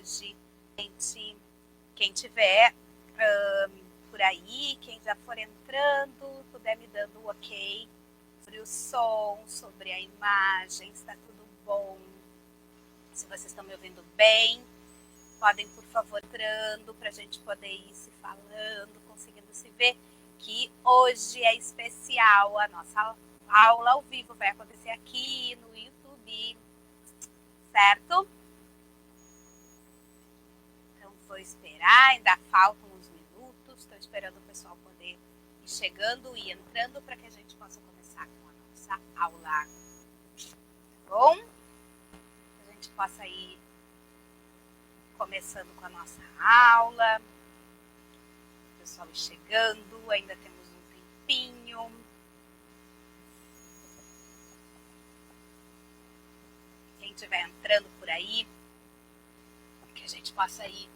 hoje. Quem tiver por aí, quem já for entrando, puder me dando um ok sobre o som, sobre a imagem, está tudo bom. Se vocês estão me ouvindo bem, podem, por favor, entrando para a gente poder ir se falando, conseguindo se ver, que hoje é especial. A nossa aula ao vivo vai acontecer aqui no YouTube, certo? Então, vou esperar, ainda faltam uns minutos, estou esperando o pessoal poder ir chegando e entrando para que a gente possa começar com a nossa aula. Tá bom? A gente possa ir começando com a nossa aula. O pessoal ir chegando, ainda temos um tempinho. Quem estiver entrando por aí, que a gente possa ir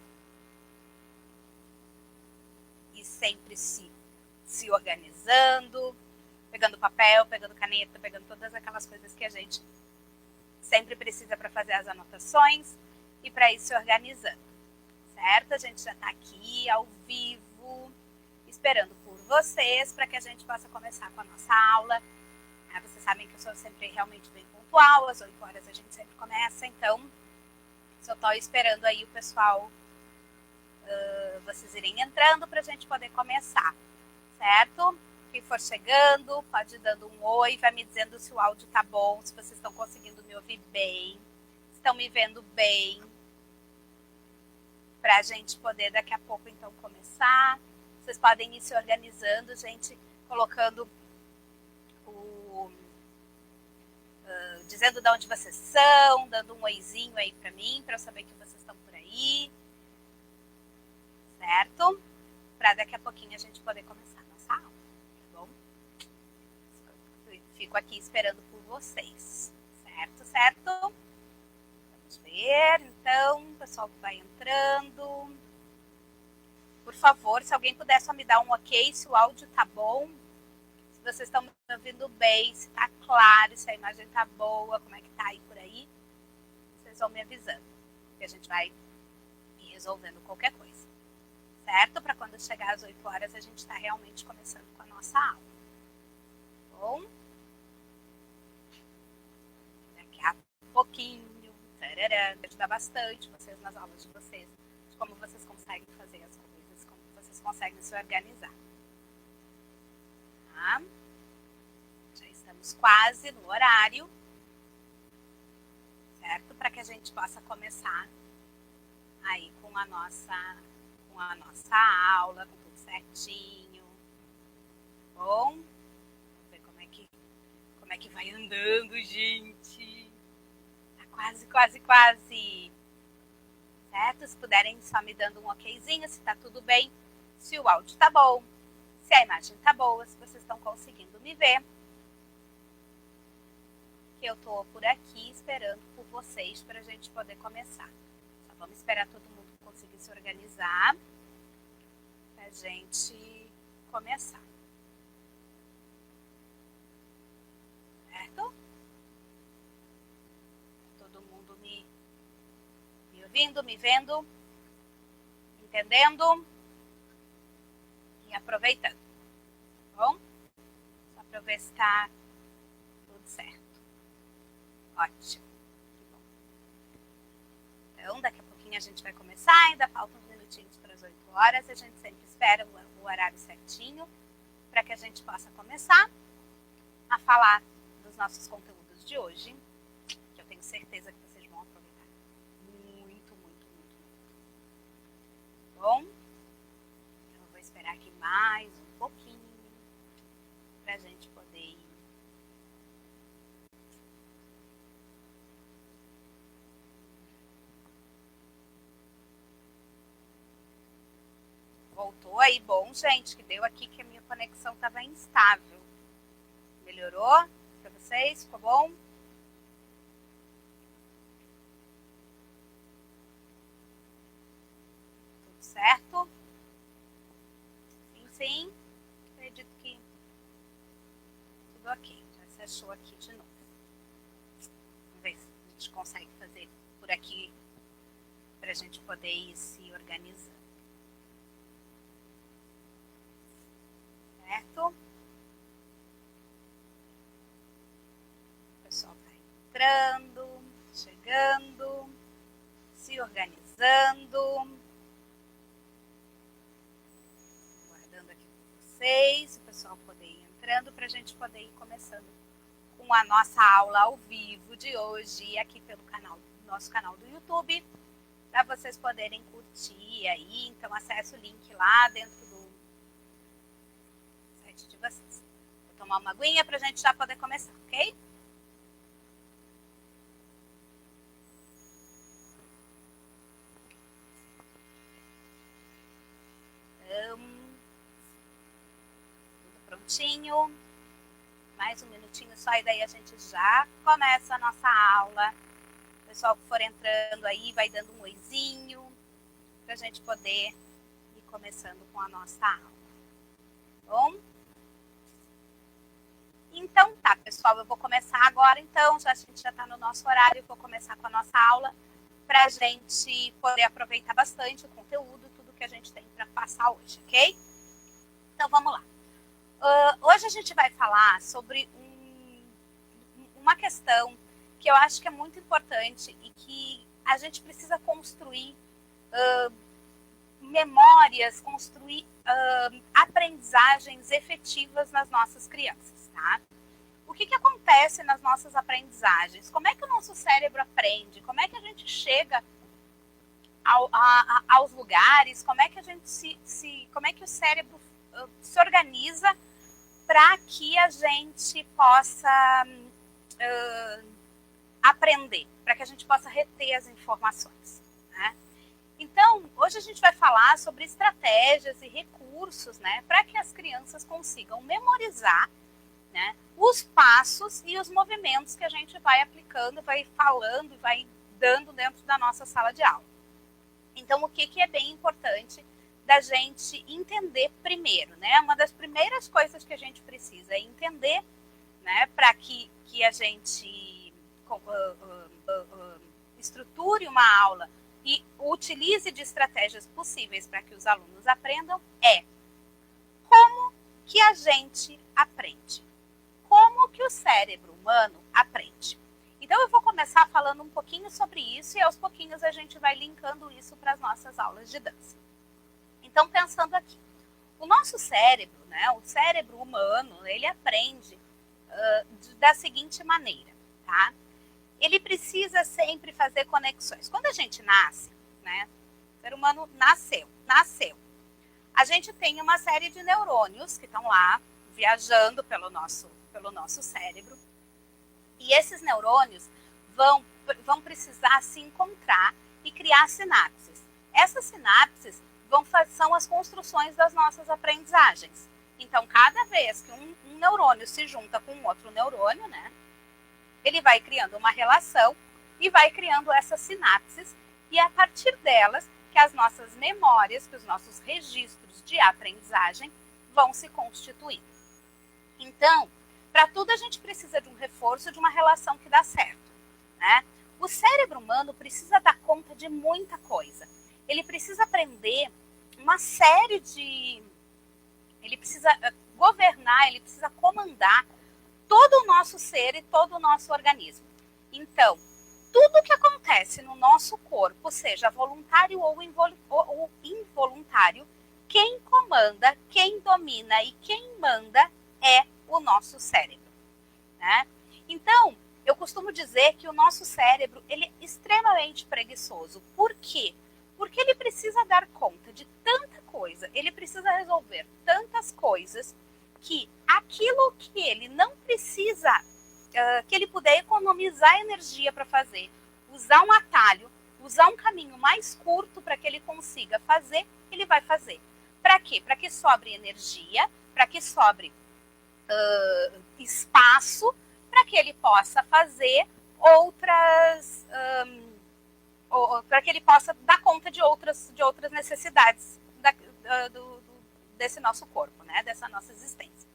sempre se organizando, pegando papel, pegando caneta, pegando todas aquelas coisas que a gente sempre precisa para fazer as anotações e para ir se organizando, certo? A gente já está aqui ao vivo, esperando por vocês para que a gente possa começar com a nossa aula. Vocês sabem que eu sou sempre realmente bem pontual, às 8 horas a gente sempre começa, então só estou esperando aí o pessoal, vocês irem entrando para a gente poder começar, certo? Quem for chegando, pode ir dando um oi, vai me dizendo se o áudio tá bom, se vocês estão conseguindo me ouvir bem, se estão me vendo bem, para a gente poder daqui a pouco então começar. Vocês podem ir se organizando, gente, colocando dizendo de onde vocês são, dando um oizinho aí para mim, para eu saber que vocês estão por aí, certo? Para daqui a pouquinho a gente poder começar a nossa aula, tá bom? Fico aqui esperando por vocês, certo? Vamos ver, então, o pessoal que vai entrando. Por favor, se alguém puder só me dar um ok, se o áudio tá bom, se vocês estão me ouvindo bem, se tá claro, se a imagem tá boa, como é que tá aí por aí, vocês vão me avisando, que a gente vai ir resolvendo qualquer coisa, certo? Para quando chegar às 8 horas a gente está realmente começando com a nossa aula, bom? Daqui a pouquinho, tarará, vai ajudar bastante vocês nas aulas de vocês, de como vocês conseguem fazer as coisas, como vocês conseguem se organizar. Tá? Já estamos quase no horário, certo? Para que a gente possa começar aí com a nossa aula, com tudo certinho. Bom, vamos ver como é que vai andando, gente. Tá quase. Certo? Se puderem só me dando um okzinho, se tá tudo bem, se o áudio tá bom, se a imagem tá boa, se vocês estão conseguindo me ver. Que eu tô por aqui esperando por vocês para a gente poder começar. Só vamos esperar todo mundo conseguir se organizar pra gente começar. Certo? Todo mundo me ouvindo, me vendo, entendendo e aproveitando. Tá bom? Só para ver se tá tudo certo. Ótimo. Que bom. Então, daqui a pouquinho a gente vai começar, ainda faltam uns minutinhos para as 8 horas, a gente sempre espera o horário certinho para que a gente possa começar a falar dos nossos conteúdos de hoje, que eu tenho certeza que vocês vão aproveitar muito. Bom? Então eu vou esperar aqui mais um pouquinho para a gente poder ir. Voltou aí, bom, gente, que deu aqui que a minha conexão estava instável. Melhorou para vocês? Ficou bom? Tudo certo? Sim. Acredito que tudo ok. Já se achou aqui de novo. Vamos ver se a gente consegue fazer por aqui para a gente poder ir se organizando. Certo? O pessoal está entrando, chegando, se organizando. Guardando aqui com vocês, o pessoal poder ir entrando para a gente poder ir começando com a nossa aula ao vivo de hoje, aqui pelo nosso canal do YouTube, para vocês poderem curtir aí. Então, acesse o link lá dentro do site de vocês. Vou tomar uma aguinha para a gente já poder começar, ok? Então, tudo prontinho. Mais um minutinho só e daí a gente já começa a nossa aula. O pessoal que for entrando aí vai dando um oizinho para a gente poder ir começando com a nossa aula. Bom? Então tá, pessoal, eu vou começar agora então, a gente já está no nosso horário, eu vou começar com a nossa aula para a gente poder aproveitar bastante o conteúdo, tudo que a gente tem para passar hoje, ok? Então vamos lá. Hoje a gente vai falar sobre uma questão que eu acho que é muito importante e que a gente precisa construir memórias, construir aprendizagens efetivas nas nossas crianças, tá? O que acontece nas nossas aprendizagens? Como é que o nosso cérebro aprende? Como é que a gente chega aos lugares? Como é que a gente como é que o cérebro se organiza para que a gente possa aprender, para que a gente possa reter as informações, né? Então, hoje a gente vai falar sobre estratégias e recursos, né, para que as crianças consigam memorizar, né, os passos e os movimentos que a gente vai aplicando, vai falando, vai dando dentro da nossa sala de aula. Então, o que é bem importante da gente entender primeiro, né? Uma das primeiras coisas que a gente precisa é entender, né, para que a gente estruture uma aula e utilize de estratégias possíveis para que os alunos aprendam, é como que a gente aprende, como que o cérebro humano aprende. Então eu vou começar falando um pouquinho sobre isso e aos pouquinhos a gente vai linkando isso para as nossas aulas de dança. Então, pensando aqui, o nosso cérebro, né, o cérebro humano, ele aprende da seguinte maneira, tá? Ele precisa sempre fazer conexões. Quando a gente nasce, né, o ser humano nasceu, a gente tem uma série de neurônios que estão lá viajando pelo nosso cérebro, e esses neurônios vão precisar se encontrar e criar sinapses. Essas sinapses são as construções das nossas aprendizagens. Então, cada vez que um neurônio se junta com um outro neurônio, né, ele vai criando uma relação e vai criando essas sinapses, e é a partir delas que as nossas memórias, que os nossos registros de aprendizagem vão se constituindo. Então, para tudo a gente precisa de um reforço, de uma relação que dá certo, né? O cérebro humano precisa dar conta de muita coisa. Ele precisa aprender uma série de... Ele precisa governar, ele precisa comandar todo o nosso ser e todo o nosso organismo. Então, tudo que acontece no nosso corpo, seja voluntário ou involuntário, quem comanda, quem domina e quem manda é o nosso cérebro, né? Então, eu costumo dizer que o nosso cérebro ele é extremamente preguiçoso. Por quê? Porque ele precisa dar conta de tanta coisa, ele precisa resolver tantas coisas, que aquilo que ele não precisa, que ele puder economizar energia para fazer, usar um atalho, usar um caminho mais curto para que ele consiga fazer, ele vai fazer. Para quê? Para que sobre energia, para que sobre espaço, para que ele possa fazer outras... para que ele possa dar conta de outras necessidades desse nosso corpo, né? Dessa nossa existência,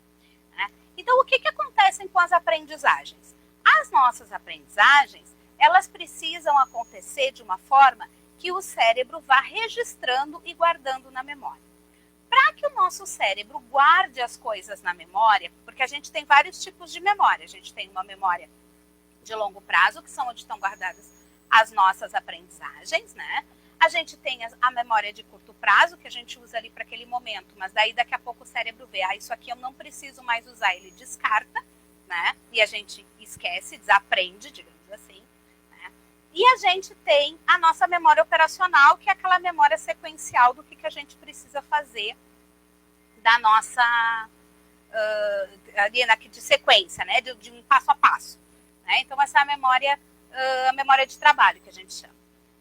né? Então, o que acontece com as aprendizagens? As nossas aprendizagens, elas precisam acontecer de uma forma que o cérebro vá registrando e guardando na memória. Para que o nosso cérebro guarde as coisas na memória, porque a gente tem vários tipos de memória. A gente tem uma memória de longo prazo, que são onde estão guardadas as nossas aprendizagens, né? A gente tem a memória de curto prazo, que a gente usa ali para aquele momento, mas daí daqui a pouco o cérebro vê, isso aqui eu não preciso mais usar, ele descarta, né? E a gente esquece, desaprende, digamos assim. Né? E a gente tem a nossa memória operacional, que é aquela memória sequencial do que a gente precisa fazer da nossa, de sequência, né? De um passo a passo. Né? Então, essa é a memória de trabalho que a gente chama.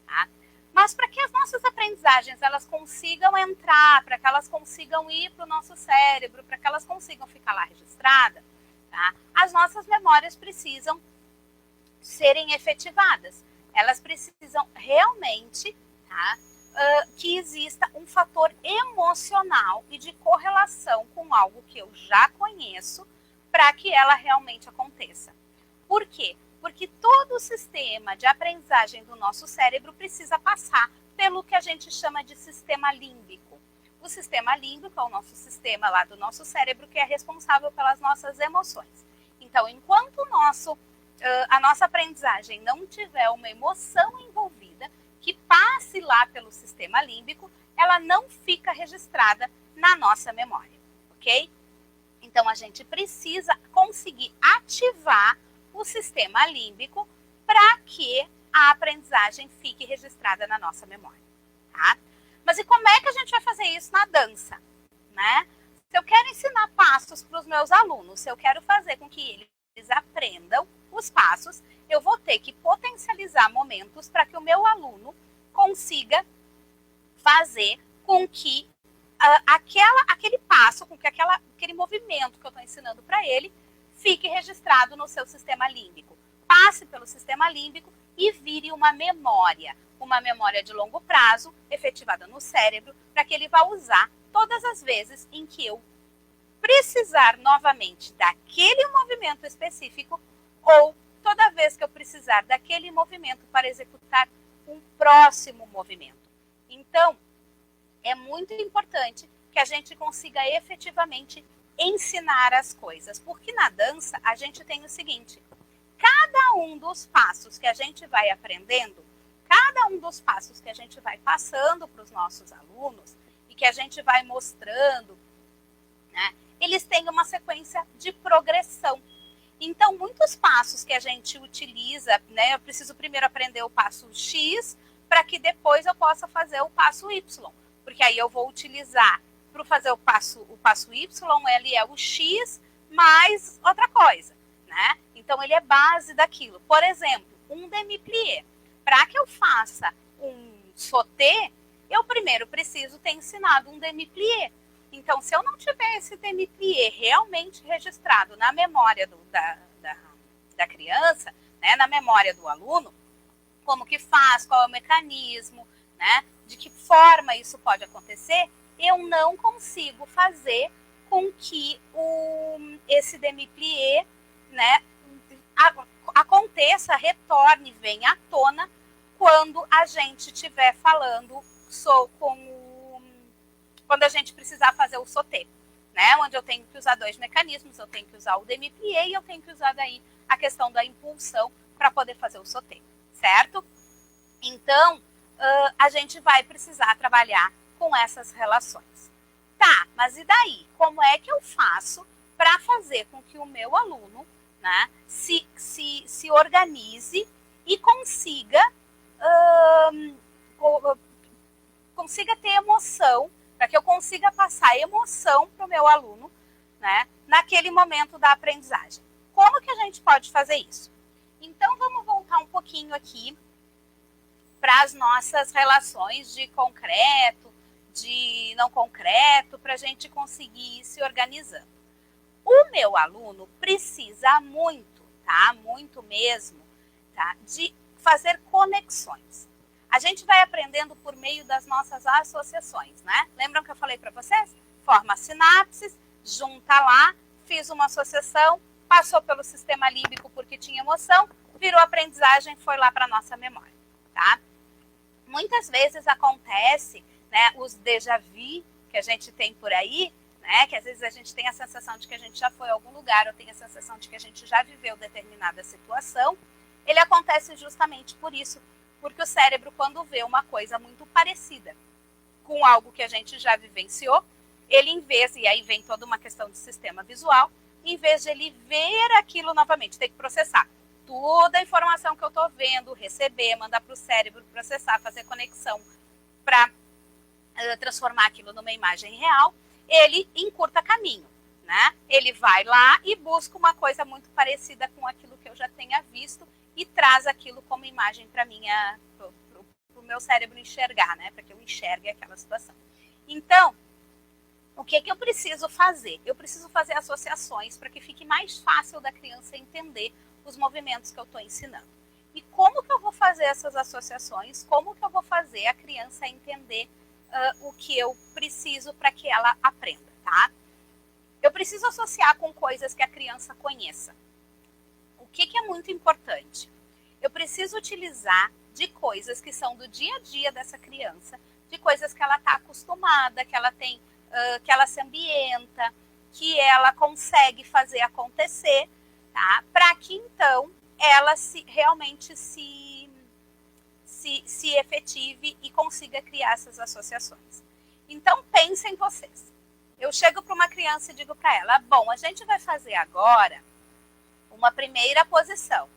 Tá? Mas para que as nossas aprendizagens elas consigam entrar, para que elas consigam ir para o nosso cérebro, para que elas consigam ficar lá registradas, tá? As nossas memórias precisam serem efetivadas. Elas precisam realmente, tá, que exista um fator emocional e de correlação com algo que eu já conheço para que ela realmente aconteça. Por quê? Porque todo o sistema de aprendizagem do nosso cérebro precisa passar pelo que a gente chama de sistema límbico. O sistema límbico é o nosso sistema lá do nosso cérebro que é responsável pelas nossas emoções. Então, enquanto a nossa aprendizagem não tiver uma emoção envolvida, que passe lá pelo sistema límbico, ela não fica registrada na nossa memória, ok? Então, a gente precisa conseguir ativar o sistema límbico para que a aprendizagem fique registrada na nossa memória, tá? Mas e como é que a gente vai fazer isso na dança, né? Se eu quero ensinar passos para os meus alunos, se eu quero fazer com que eles aprendam os passos, eu vou ter que potencializar momentos para que o meu aluno consiga fazer com que aquele passo, com que aquele movimento que eu estou ensinando para ele, fique registrado no seu sistema límbico, passe pelo sistema límbico e vire uma memória de longo prazo, efetivada no cérebro, para que ele vá usar todas as vezes em que eu precisar novamente daquele movimento específico ou toda vez que eu precisar daquele movimento para executar um próximo movimento. Então, é muito importante que a gente consiga efetivamente ensinar as coisas, porque na dança a gente tem o seguinte, cada um dos passos que a gente vai aprendendo, cada um dos passos que a gente vai passando para os nossos alunos e que a gente vai mostrando, né, eles têm uma sequência de progressão. Então, muitos passos que a gente utiliza, né, eu preciso primeiro aprender o passo X para que depois eu possa fazer o passo Y, porque aí eu vou utilizar para fazer o passo Y, ele é o X mais outra coisa, né? Então, ele é base daquilo. Por exemplo, um demi-plié. Para que eu faça um sauté, eu primeiro preciso ter ensinado um demi-plié. Então, se eu não tiver esse demi-plié realmente registrado na memória da criança, né, na memória do aluno, como que faz, qual é o mecanismo, né, de que forma isso pode acontecer, eu não consigo fazer com que esse demi-plié, né, aconteça, retorne, venha à tona quando a gente estiver falando quando a gente precisar fazer o sauté, né, onde eu tenho que usar dois mecanismos, eu tenho que usar o demi-plié e eu tenho que usar daí a questão da impulsão para poder fazer o sauté, certo? Então, a gente vai precisar trabalhar com essas relações. Tá, mas e daí? Como é que eu faço para fazer com que o meu aluno, né, se organize e consiga ter emoção, para que eu consiga passar emoção para o meu aluno, né, naquele momento da aprendizagem? Como que a gente pode fazer isso? Então, vamos voltar um pouquinho aqui para as nossas relações de concreto, de não concreto, para a gente conseguir ir se organizando. O meu aluno precisa muito, tá? Muito mesmo, tá? De fazer conexões. A gente vai aprendendo por meio das nossas associações, né? Lembram que eu falei para vocês? Forma sinapses, junta lá, fiz uma associação, passou pelo sistema límbico porque tinha emoção, virou aprendizagem, foi lá para a nossa memória, tá? muitas vezes acontece, né, os déjà vu que a gente tem por aí, né, que às vezes a gente tem a sensação de que a gente já foi a algum lugar ou tem a sensação de que a gente já viveu determinada situação, ele acontece justamente por isso, porque o cérebro, quando vê uma coisa muito parecida com algo que a gente já vivenciou, ele em vez, e aí vem toda uma questão de sistema visual, em vez de ele ver aquilo novamente, tem que processar toda a informação que eu estou vendo, receber, mandar para o cérebro processar, fazer conexão para transformar aquilo numa imagem real, ele encurta caminho, né? Ele vai lá e busca uma coisa muito parecida com aquilo que eu já tenha visto e traz aquilo como imagem para o meu cérebro enxergar, né? Para que eu enxergue aquela situação. Então, o que eu preciso fazer? Eu preciso fazer associações para que fique mais fácil da criança entender os movimentos que eu estou ensinando. E como que eu vou fazer essas associações? Como que eu vou fazer a criança entender o que eu preciso para que ela aprenda, tá? Eu preciso associar com coisas que a criança conheça. O que é muito importante? Eu preciso utilizar de coisas que são do dia a dia dessa criança, de coisas que ela está acostumada, que ela tem, que ela se ambienta, que ela consegue fazer acontecer, tá? Para que então ela realmente se efetive e consiga criar essas associações. Então pensem vocês. Eu chego para uma criança e digo para ela, bom, a gente vai fazer agora uma primeira posição.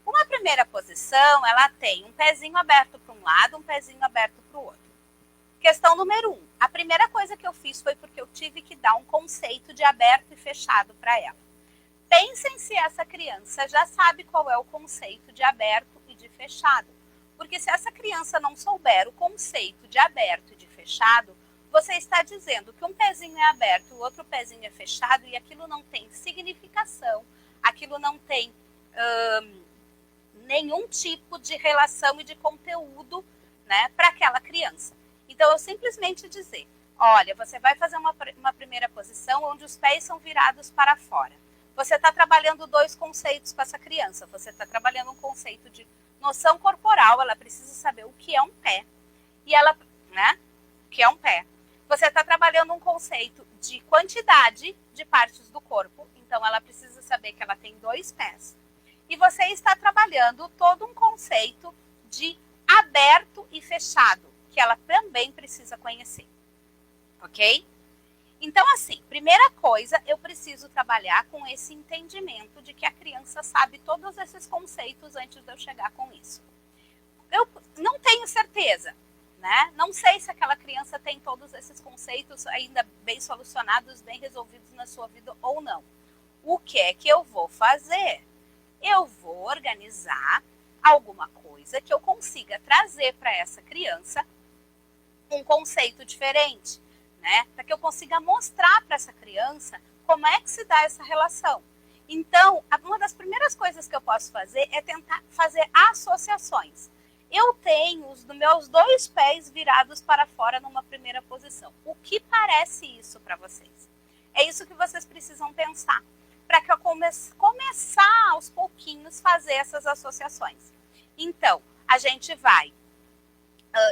Uma primeira posição, ela tem um pezinho aberto para um lado, um pezinho aberto para o outro. Questão número 1. A primeira coisa que eu fiz foi porque eu tive que dar um conceito de aberto e fechado para ela. Pensem se essa criança já sabe qual é o conceito de aberto e de fechado. Porque se essa criança não souber o conceito de aberto e de fechado, você está dizendo que um pezinho é aberto e o outro pezinho é fechado e aquilo não tem significação, aquilo não tem nenhum tipo de relação e de conteúdo, né, para aquela criança. Então, eu simplesmente dizer, olha, você vai fazer uma primeira posição onde os pés são virados para fora. Você está trabalhando dois conceitos com essa criança. Você está trabalhando um conceito de noção corporal, ela precisa saber o que é um pé. E ela, né, o que é um pé. Você está trabalhando um conceito de quantidade de partes do corpo, então ela precisa saber que ela tem 2 pés. E você está trabalhando todo um conceito de aberto e fechado, que ela também precisa conhecer. Ok? Então, assim, primeira coisa, eu preciso trabalhar com esse entendimento de que a criança sabe todos esses conceitos antes de eu chegar com isso. Eu não tenho certeza, né? Não sei se aquela criança tem todos esses conceitos ainda bem solucionados, bem resolvidos na sua vida ou não. O que é que eu vou fazer? Eu vou organizar alguma coisa que eu consiga trazer para essa criança um conceito diferente, né? Para que eu consiga mostrar para essa criança como é que se dá essa relação. Então, uma das primeiras coisas que eu posso fazer é tentar fazer associações. Eu tenho os meus 2 pés virados para fora numa primeira posição. O que parece isso para vocês? É isso que vocês precisam pensar, para que eu começar aos pouquinhos fazer essas associações. Então, a gente vai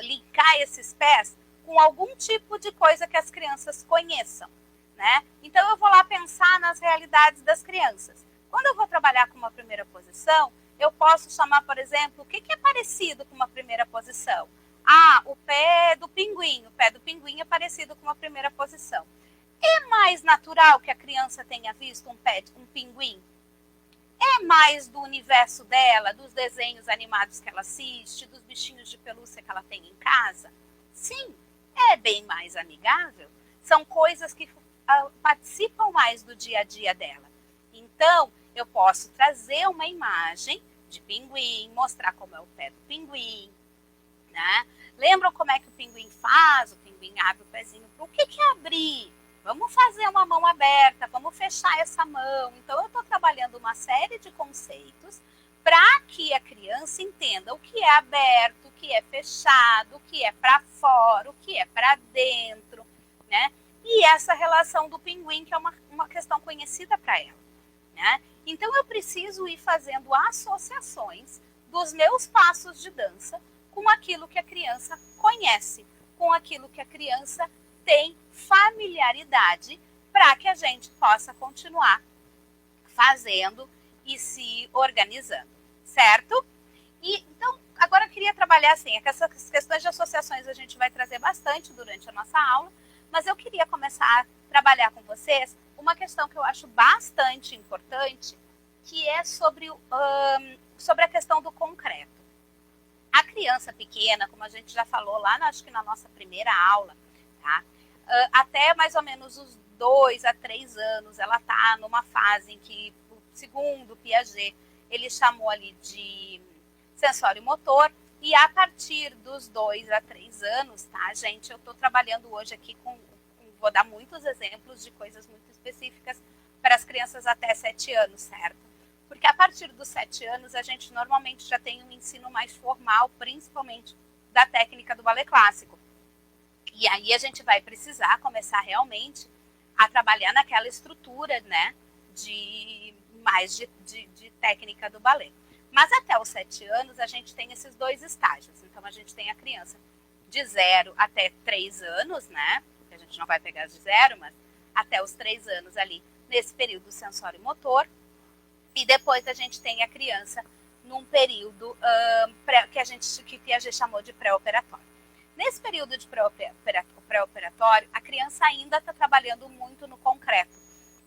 linkar esses pés com algum tipo de coisa que as crianças conheçam, né? Então, eu vou lá pensar nas realidades das crianças. Quando eu vou trabalhar com uma primeira posição, eu posso chamar, por exemplo, o que é parecido com uma primeira posição? Ah, o pé do pinguim. O pé do pinguim é parecido com uma primeira posição. É mais natural que a criança tenha visto um pinguim? É mais do universo dela, dos desenhos animados que ela assiste, dos bichinhos de pelúcia que ela tem em casa? Sim, é bem mais amigável. São coisas que participam mais do dia a dia dela. Então, eu posso trazer uma imagem de pinguim, mostrar como é o pé do pinguim, né? Lembram como é que o pinguim faz? O pinguim abre o pezinho. O que é abrir? Vamos fazer uma mão aberta, vamos fechar essa mão. Então, eu estou trabalhando uma série de conceitos para que a criança entenda o que é aberto, o que é fechado, o que é para fora, o que é para dentro, né? E essa relação do pinguim, que é uma questão conhecida para ela, né? Então, eu preciso ir fazendo associações dos meus passos de dança com aquilo que a criança conhece, com aquilo que a criança tem familiaridade, para que a gente possa continuar fazendo e se organizando, certo? E então, agora eu queria trabalhar assim, essas questões de associações a gente vai trazer bastante durante a nossa aula, mas eu queria começar a trabalhar com vocês uma questão que eu acho bastante importante, que é sobre a questão do concreto. A criança pequena, como a gente já falou lá, acho que na nossa primeira aula, tá? Até mais ou menos os 2 a 3 anos, ela está numa fase em que, segundo Piaget, ele chamou ali de sensório motor, e a partir dos 2 a 3 anos, tá, gente, eu estou trabalhando hoje aqui vou dar muitos exemplos de coisas muito específicas para as crianças até 7 anos, certo? Porque a partir dos 7 anos, a gente normalmente já tem um ensino mais formal, principalmente da técnica do balé clássico. E aí a gente vai precisar começar realmente a trabalhar naquela estrutura, né, de técnica do balé. Mas até os 7 anos, a gente tem esses 2 estágios. Então, a gente tem a criança de 0 até 3 anos, né, que a gente não vai pegar de 0, mas até os 3 anos ali, nesse período sensório-motor. E depois a gente tem a criança num período que Piaget chamou de pré-operatório. Nesse período de pré-operatório, a criança ainda está trabalhando muito no concreto.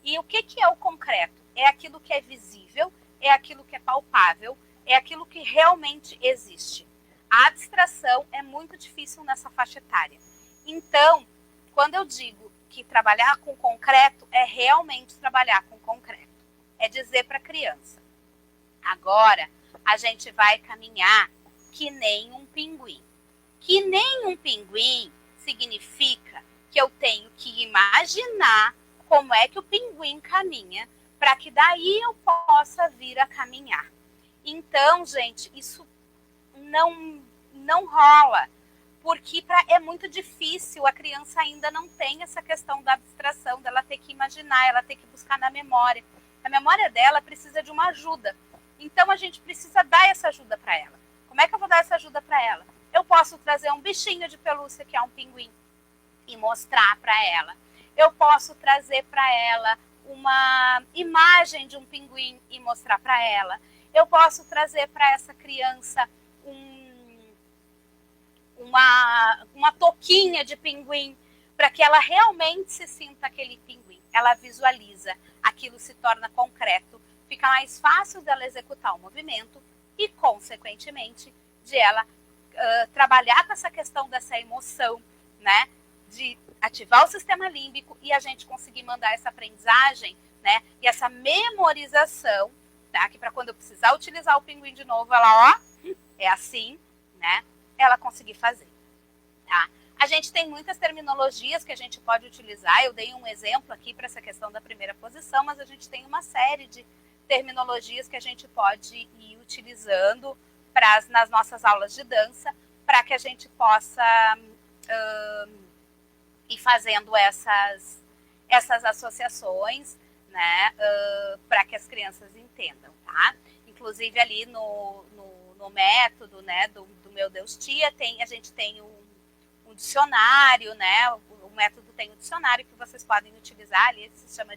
E o que é o concreto? É aquilo que é visível, é aquilo que é palpável, é aquilo que realmente existe. A abstração é muito difícil nessa faixa etária. Então, quando eu digo que trabalhar com concreto, é realmente trabalhar com concreto. É dizer para a criança, agora a gente vai caminhar que nem um pinguim. Que nem um pinguim significa que eu tenho que imaginar como é que o pinguim caminha para que daí eu possa vir a caminhar. Então, gente, isso não rola, porque é muito difícil, a criança ainda não tem essa questão da abstração, dela ter que imaginar, ela ter que buscar na memória. A memória dela precisa de uma ajuda. Então, a gente precisa dar essa ajuda para ela. Como é que eu vou dar essa ajuda para ela? Eu posso trazer um bichinho de pelúcia, que é um pinguim, e mostrar para ela. Eu posso trazer para ela uma imagem de um pinguim e mostrar para ela. Eu posso trazer para essa criança uma touquinha de pinguim, para que ela realmente se sinta aquele pinguim. Ela visualiza, aquilo se torna concreto, fica mais fácil dela executar o movimento e, consequentemente, de ela trabalhar com essa questão dessa emoção, né, de ativar o sistema límbico e a gente conseguir mandar essa aprendizagem, né, e essa memorização, tá, que para quando eu precisar utilizar o pinguim de novo, ela, ó, é assim, né, ela conseguir fazer, tá? A gente tem muitas terminologias que a gente pode utilizar. Eu dei um exemplo aqui para essa questão da primeira posição, mas a gente tem uma série de terminologias que a gente pode ir utilizando nas nossas aulas de dança, para que a gente possa ir fazendo essas associações, né, para que as crianças entendam, tá? Inclusive ali no método, né, do Meu Deus Tia, a gente tem um dicionário, né? O método tem um dicionário que vocês podem utilizar ali, se chama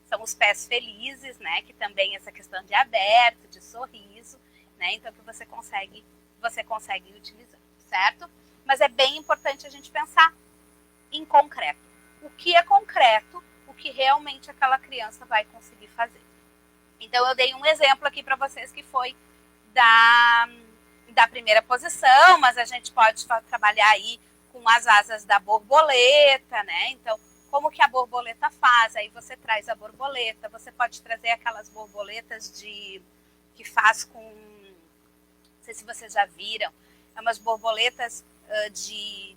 são os pés felizes, né? Que também essa questão de aberto, de sorriso, né? Então que você consegue utilizar, certo? Mas é bem importante a gente pensar em concreto. O que é concreto, o que realmente aquela criança vai conseguir fazer. Então eu dei um exemplo aqui para vocês que foi da primeira posição, mas a gente pode trabalhar aí com as asas da borboleta, né? Então, como que a borboleta faz? Aí você traz a borboleta, você pode trazer aquelas borboletas que faz com, não sei se vocês já viram, é umas borboletas de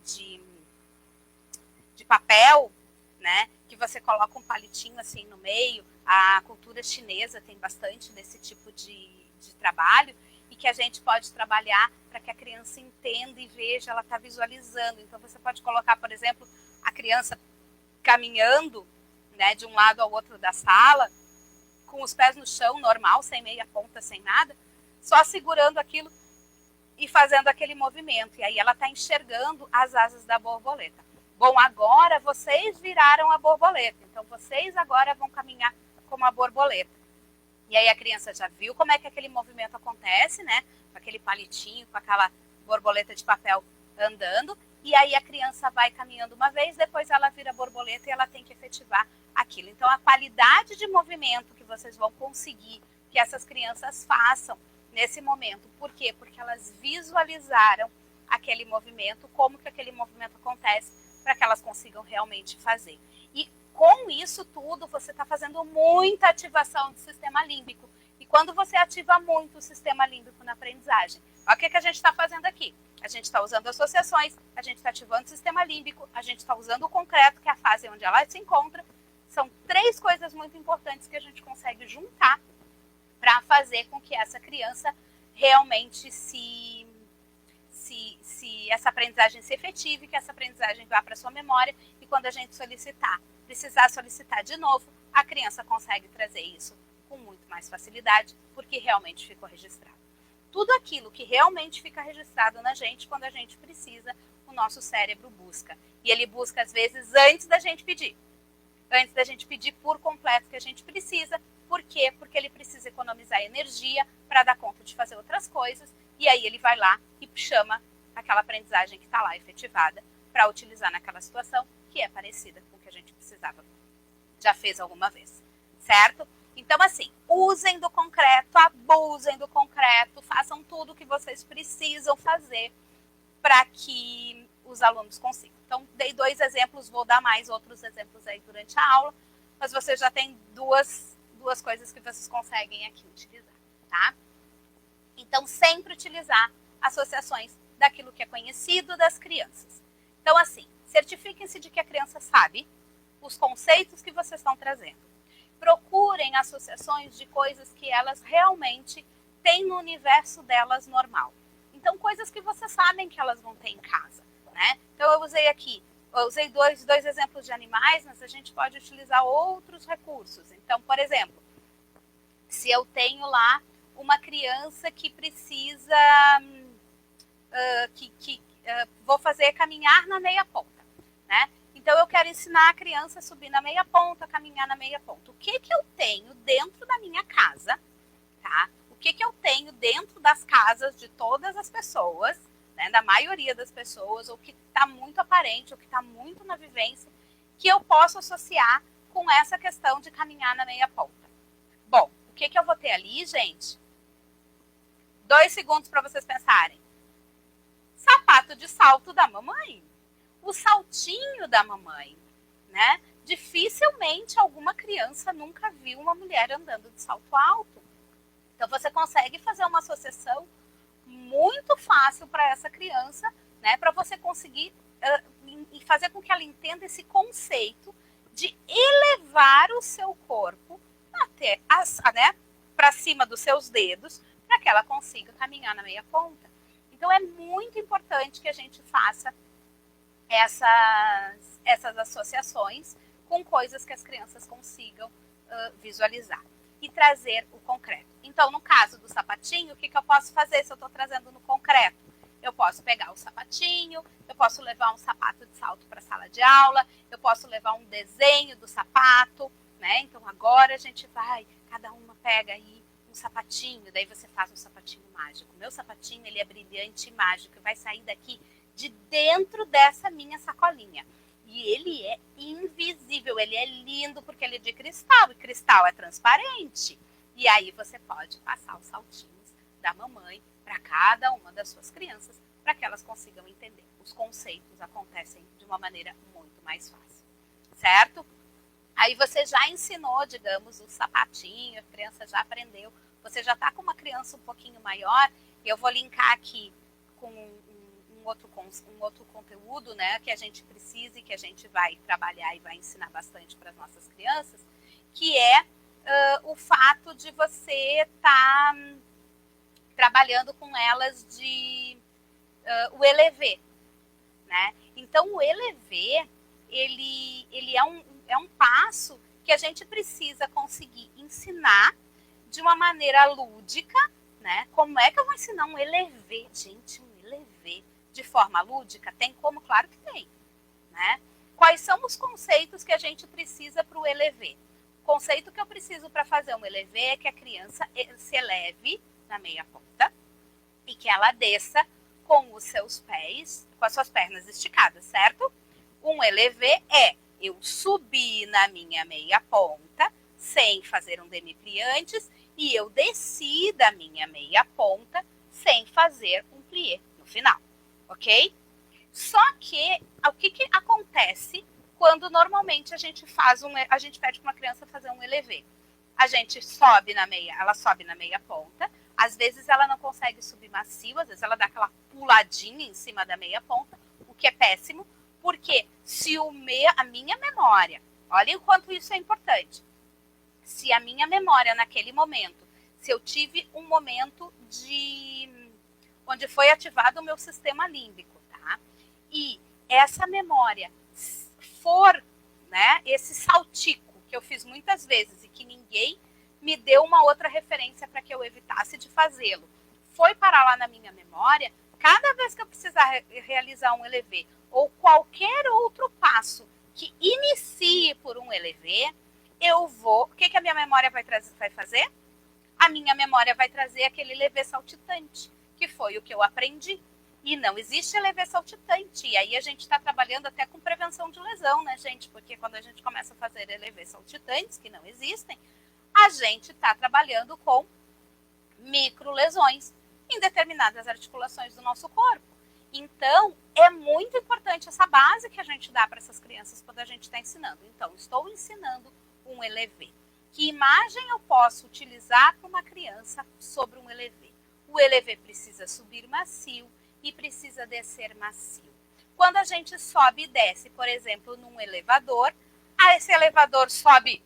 papel, né? Que você coloca um palitinho assim no meio. A cultura chinesa tem bastante desse tipo de trabalho, e que a gente pode trabalhar para que a criança entenda e veja, ela está visualizando. Então, você pode colocar, por exemplo, a criança caminhando, né, de um lado ao outro da sala, com os pés no chão, normal, sem meia ponta, sem nada, só segurando aquilo e fazendo aquele movimento. E aí ela está enxergando as asas da borboleta. Bom, agora vocês viraram a borboleta. Então, vocês agora vão caminhar como a borboleta. E aí a criança já viu como é que aquele movimento acontece, né? Com aquele palitinho, com aquela borboleta de papel andando. E aí a criança vai caminhando uma vez, depois ela vira borboleta e ela tem que efetivar aquilo. Então, a qualidade de movimento que vocês vão conseguir que essas crianças façam nesse momento. Por quê? Porque elas visualizaram aquele movimento, como que aquele movimento acontece, para que elas consigam realmente fazer. E com isso tudo, você está fazendo muita ativação do sistema límbico. E quando você ativa muito o sistema límbico na aprendizagem, olha o que a gente está fazendo aqui. A gente está usando associações, a gente está ativando o sistema límbico, a gente está usando o concreto, que é a fase onde ela se encontra. São 3 coisas muito importantes que a gente consegue juntar para fazer com que essa criança realmente essa aprendizagem se efetive, que essa aprendizagem vá para a sua memória, e quando a gente precisar solicitar de novo, a criança consegue trazer isso com muito mais facilidade, porque realmente ficou registrado. Tudo aquilo que realmente fica registrado na gente, quando a gente precisa, o nosso cérebro busca. E ele busca, às vezes, antes da gente pedir. Antes da gente pedir por completo que a gente precisa. Por quê? Porque ele precisa economizar energia para dar conta de fazer outras coisas. E aí ele vai lá e chama aquela aprendizagem que está lá efetivada para utilizar naquela situação que é parecida com o que a gente precisava, já fez alguma vez, certo? Então, assim, usem do concreto, abusem do concreto, façam tudo o que vocês precisam fazer para que os alunos consigam. Então, dei 2 exemplos, vou dar mais outros exemplos aí durante a aula, mas vocês já têm duas coisas que vocês conseguem aqui utilizar, tá? Então, sempre utilizar associações daquilo que é conhecido das crianças. Então, assim, certifiquem-se de que a criança sabe os conceitos que vocês estão trazendo. Procurem associações de coisas que elas realmente têm no universo delas normal. Então, coisas que vocês sabem que elas vão ter em casa, né? Então, eu usei dois exemplos de animais, mas a gente pode utilizar outros recursos. Então, por exemplo, se eu tenho lá uma criança que precisa, vou fazer caminhar na meia ponta, né? Então, eu quero ensinar a criança a subir na meia ponta, a caminhar na meia ponta. O que eu tenho dentro da minha casa, tá? O que eu tenho dentro das casas de todas as pessoas, né, da maioria das pessoas, ou que está muito aparente, ou que está muito na vivência, que eu posso associar com essa questão de caminhar na meia ponta. Bom, o que eu vou ter ali, gente? 2 segundos para vocês pensarem. Sapato de salto da mamãe. O saltinho da mamãe, né? Dificilmente alguma criança nunca viu uma mulher andando de salto alto. Então, você consegue fazer uma associação muito fácil para essa criança, né? Para você conseguir fazer com que ela entenda esse conceito de elevar o seu corpo até, né, para cima dos seus dedos, para que ela consiga caminhar na meia ponta. Então, é muito importante que a gente faça essas associações com coisas que as crianças consigam visualizar e trazer o concreto. Então, no caso do sapatinho, o que eu posso fazer se eu estou trazendo no concreto? Eu posso pegar o sapatinho, eu posso levar um sapato de salto para a sala de aula, eu posso levar um desenho do sapato, né? Então, agora a gente vai, cada uma pega aí um sapatinho, daí você faz um sapatinho mágico. O meu sapatinho, ele é brilhante e mágico, vai sair daqui de dentro dessa minha sacolinha. E ele é invisível, ele é lindo porque ele é de cristal, e cristal é transparente. E aí você pode passar os saltinhos da mamãe para cada uma das suas crianças, para que elas consigam entender. Os conceitos acontecem de uma maneira muito mais fácil, certo? Aí você já ensinou, digamos, o sapatinho, a criança já aprendeu, você já está com uma criança um pouquinho maior, e eu vou linkar aqui com um outro conteúdo, né, que a gente precisa e que a gente vai trabalhar e vai ensinar bastante para as nossas crianças, que é o fato de você estar trabalhando com elas o ELEV, né? Então, o ELEV, ele é um passo que a gente precisa conseguir ensinar de uma maneira lúdica, né? Como é que eu vou ensinar um ELV? Gente, um ELV de forma lúdica? Tem como? Claro que tem, né? Quais são os conceitos que a gente precisa para o ELV? O conceito que eu preciso para fazer um ELV é que a criança se eleve na meia ponta e que ela desça com os seus pés, com as suas pernas esticadas, certo? Um ELV é eu subir na minha meia ponta sem fazer um demi-plié antes e eu desci da minha meia ponta sem fazer um plié no final, ok? Só que o que acontece quando normalmente a gente pede para uma criança fazer um ELV? A gente sobe na meia, ela sobe na meia ponta, às vezes ela não consegue subir macio, às vezes ela dá aquela puladinha em cima da meia ponta, o que é péssimo, porque se a minha memória, olha o quanto isso é importante, se a minha memória naquele momento, se eu tive um momento onde foi ativado o meu sistema límbico, tá? E essa memória for, né, esse saltico que eu fiz muitas vezes e que ninguém me deu uma outra referência para que eu evitasse de fazê-lo, foi parar lá na minha memória, cada vez que eu precisar realizar um ELV ou qualquer outro passo que inicie por um ELV, eu vou... O que a minha memória vai fazer? A minha memória vai trazer aquele ELV saltitante, que foi o que eu aprendi. E não existe ELV saltitante. E aí a gente está trabalhando até com prevenção de lesão, né, gente? Porque quando a gente começa a fazer ELV saltitantes, que não existem, a gente está trabalhando com microlesões em determinadas articulações do nosso corpo. Então, é muito importante essa base que a gente dá para essas crianças quando a gente está ensinando. Então, estou ensinando um ELV. Que imagem eu posso utilizar para uma criança sobre um ELV? O ELV precisa subir macio e precisa descer macio. Quando a gente sobe e desce, por exemplo, num elevador, esse elevador sobe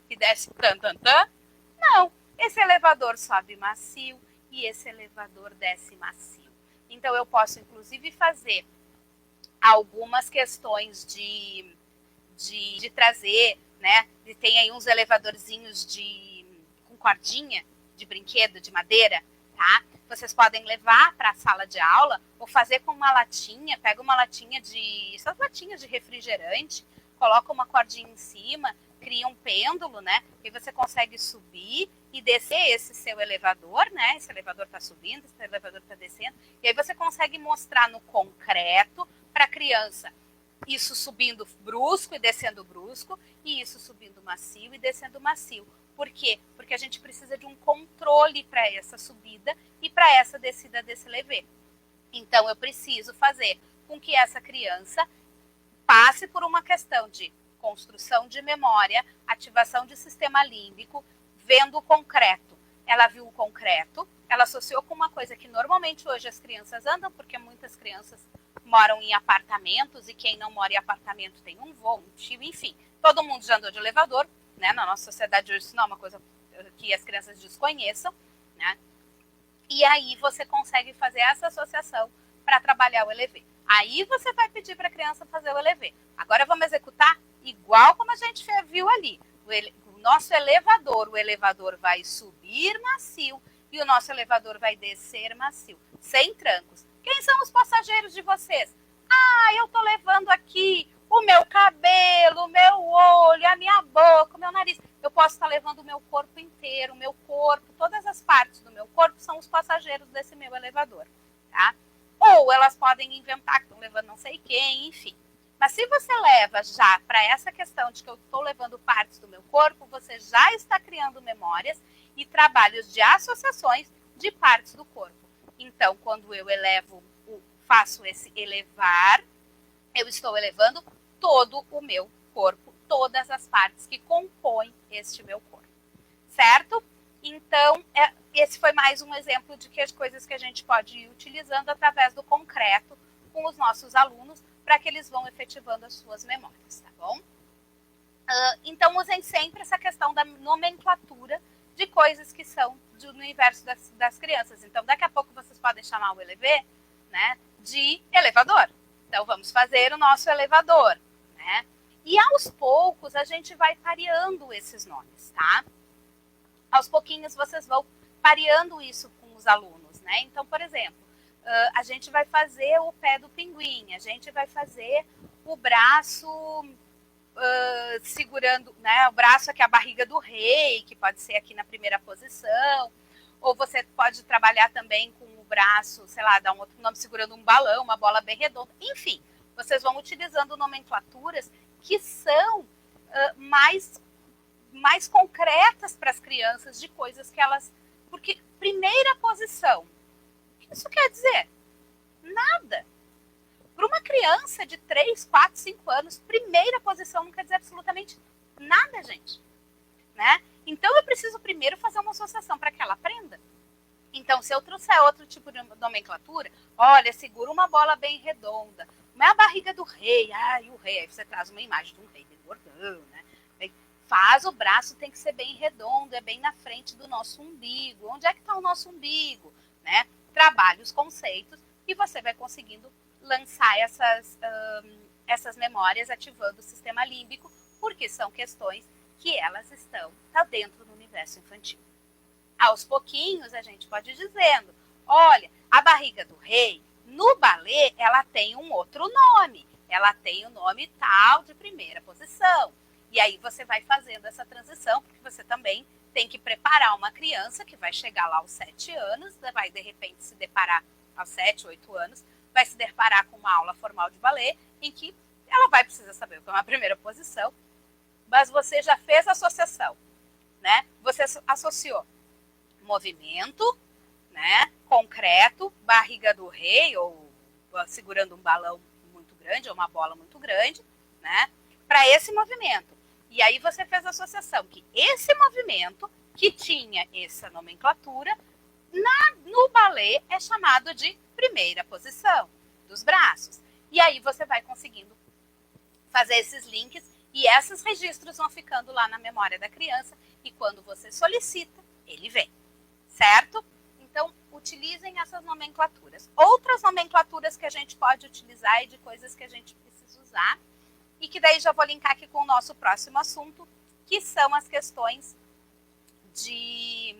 e desce não, esse elevador sobe macio e esse elevador desce macio. Então, eu posso, inclusive, fazer algumas questões de trazer, né? E tem aí uns elevadorzinhos com cordinha de brinquedo, de madeira, tá? Vocês podem levar para a sala de aula ou fazer com uma latinha, pega uma latinha essas latinhas de refrigerante, coloca uma cordinha em cima, cria um pêndulo, né? E você consegue subir e descer esse seu elevador, né? Esse elevador está subindo, esse elevador está descendo. E aí você consegue mostrar no concreto para a criança isso subindo brusco e descendo brusco, e isso subindo macio e descendo macio. Por quê? Porque a gente precisa de um controle para essa subida e para essa descida desse ELV. Então, eu preciso fazer com que essa criança passe por uma questão de construção de memória, ativação de sistema límbico, vendo o concreto. Ela viu o concreto, ela associou com uma coisa que normalmente hoje as crianças andam, porque muitas crianças moram em apartamentos e quem não mora em apartamento tem um voo, um tio, enfim. Todo mundo já andou de elevador, né? Na nossa sociedade hoje isso não é uma coisa que as crianças desconheçam, né? E aí você consegue fazer essa associação para trabalhar o ELV. Aí você vai pedir para a criança fazer o ELV. Agora vamos executar igual como a gente viu ali. O nosso elevador, o elevador vai subir macio e o nosso elevador vai descer macio, sem trancos. Quem são os passageiros de vocês? Ah, eu tô levando aqui o meu cabelo, o meu olho, a minha boca, o meu nariz. Eu posso estar levando o meu corpo inteiro, o meu corpo, todas as partes do meu corpo são os passageiros desse meu elevador, tá? Ou elas podem inventar que estão levando não sei quem, enfim. Mas se você leva já para essa questão de que eu estou levando partes do meu corpo, você já está criando memórias e trabalhos de associações de partes do corpo. Então, quando eu faço esse elevar, eu estou elevando todo o meu corpo, todas as partes que compõem este meu corpo, certo? Então, esse foi mais um exemplo de que as coisas que a gente pode ir utilizando através do concreto com os nossos alunos para que eles vão efetivando as suas memórias, tá bom? Então, usem sempre essa questão da nomenclatura de coisas que são do universo das crianças. Então, daqui a pouco vocês podem chamar o ELV, né, de elevador. Então, vamos fazer o nosso elevador, né? E aos poucos a gente vai pareando esses nomes, tá? Aos pouquinhos vocês vão pareando isso com os alunos, né? Então, por exemplo, a gente vai fazer o pé do pinguim, a gente vai fazer o braço segurando, né? O braço aqui, a barriga do rei, que pode ser aqui na primeira posição, ou você pode trabalhar também com o braço, sei lá, dar um outro nome, segurando um balão, uma bola bem redonda, enfim, vocês vão utilizando nomenclaturas que são mais concretas para as crianças, de coisas que elas... Porque primeira posição, o que isso quer dizer? Nada. Para uma criança de 3, 4, 5 anos, primeira posição não quer dizer absolutamente nada, gente. Né? Então, eu preciso primeiro fazer uma associação para que ela aprenda. Então, se eu trouxer outro tipo de nomenclatura, olha, segura uma bola bem redonda, não é a barriga do rei, e o rei, aí você traz uma imagem de um rei bem gordão, né? Faz o braço, tem que ser bem redondo, é bem na frente do nosso umbigo. Onde é que está o nosso umbigo? Né? Trabalhe os conceitos e você vai conseguindo lançar essas memórias ativando o sistema límbico, porque são questões que elas estão dentro do universo infantil. Aos pouquinhos a gente pode ir dizendo, olha, a barriga do rei, no balé, ela tem um outro nome. Ela tem o nome tal de primeira posição. E aí você vai fazendo essa transição, porque você também tem que preparar uma criança que vai chegar lá aos 7 anos, vai de repente se deparar aos 7, 8 anos, vai se deparar com uma aula formal de balé, em que ela vai precisar saber o que é uma primeira posição, mas você já fez a associação, né? Você associou movimento, né, concreto, barriga do rei, ou segurando um balão muito grande, ou uma bola muito grande, né, para esse movimento. E aí você fez a associação que esse movimento, que tinha essa nomenclatura, no balé é chamado de primeira posição dos braços. E aí você vai conseguindo fazer esses links e esses registros vão ficando lá na memória da criança e quando você solicita, ele vem, certo? Então, utilizem essas nomenclaturas. Outras nomenclaturas que a gente pode utilizar e de coisas que a gente precisa usar e que daí já vou linkar aqui com o nosso próximo assunto, que são as questões de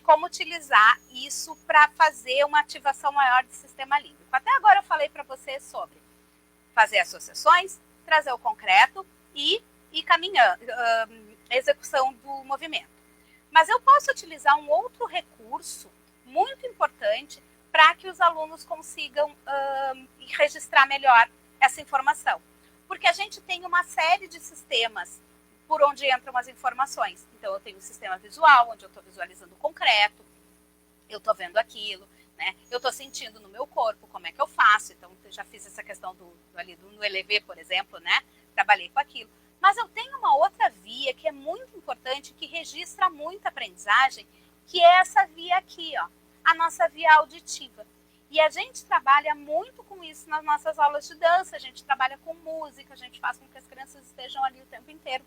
como utilizar isso para fazer uma ativação maior do sistema límbico. Até agora eu falei para vocês sobre fazer associações, trazer o concreto e caminhando, execução do movimento. Mas eu posso utilizar um outro recurso muito importante para que os alunos consigam registrar melhor essa informação. Porque a gente tem uma série de sistemas por onde entram as informações. Então, eu tenho um sistema visual, onde eu estou visualizando o concreto, eu estou vendo aquilo, né? Eu estou sentindo no meu corpo como é que eu faço. Então, eu já fiz essa questão do ELEV, por exemplo, né? Trabalhei com aquilo. Mas eu tenho uma outra via que é muito importante, que registra muita aprendizagem, que é essa via aqui, ó, a nossa via auditiva. E a gente trabalha muito com isso nas nossas aulas de dança, a gente trabalha com música, a gente faz com que as crianças estejam ali o tempo inteiro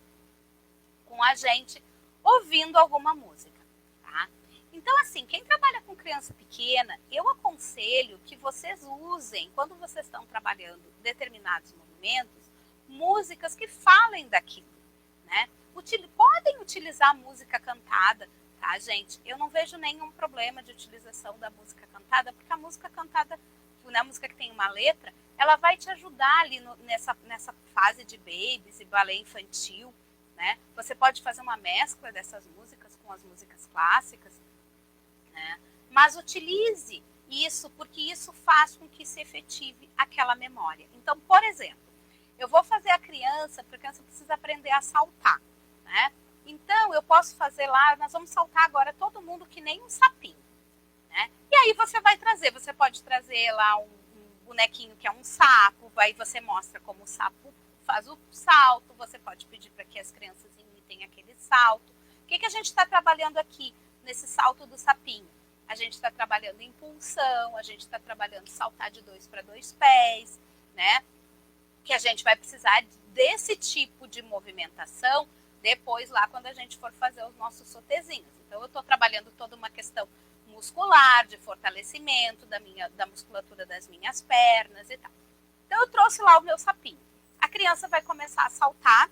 com a gente, ouvindo alguma música, tá? Então, assim, quem trabalha com criança pequena, eu aconselho que vocês usem, quando vocês estão trabalhando determinados movimentos, músicas que falem daquilo, né? Podem utilizar música cantada, tá, gente? Eu não vejo nenhum problema de utilização da música cantada, porque a música cantada, né, a música que tem uma letra, ela vai te ajudar ali nessa fase de babies e balé infantil, né? Você pode fazer uma mescla dessas músicas com as músicas clássicas, né? Mas utilize isso, porque isso faz com que se efetive aquela memória. Então, por exemplo, eu vou fazer a criança, porque a criança precisa aprender a saltar, né? Então, eu posso fazer lá, nós vamos saltar agora todo mundo que nem um sapinho, né? E aí você vai trazer, você pode trazer lá um bonequinho que é um sapo, aí você mostra como o sapo faz o salto, você pode pedir para que as crianças imitem aquele salto. O que a gente está trabalhando aqui nesse salto do sapinho? A gente está trabalhando impulsão, a gente está trabalhando saltar de 2 para 2 pés, né? Que a gente vai precisar desse tipo de movimentação depois lá quando a gente for fazer os nossos sotezinhos. Então eu estou trabalhando toda uma questão muscular, de fortalecimento da musculatura das minhas pernas e tal. Então eu trouxe lá o meu sapinho. A criança vai começar a saltar,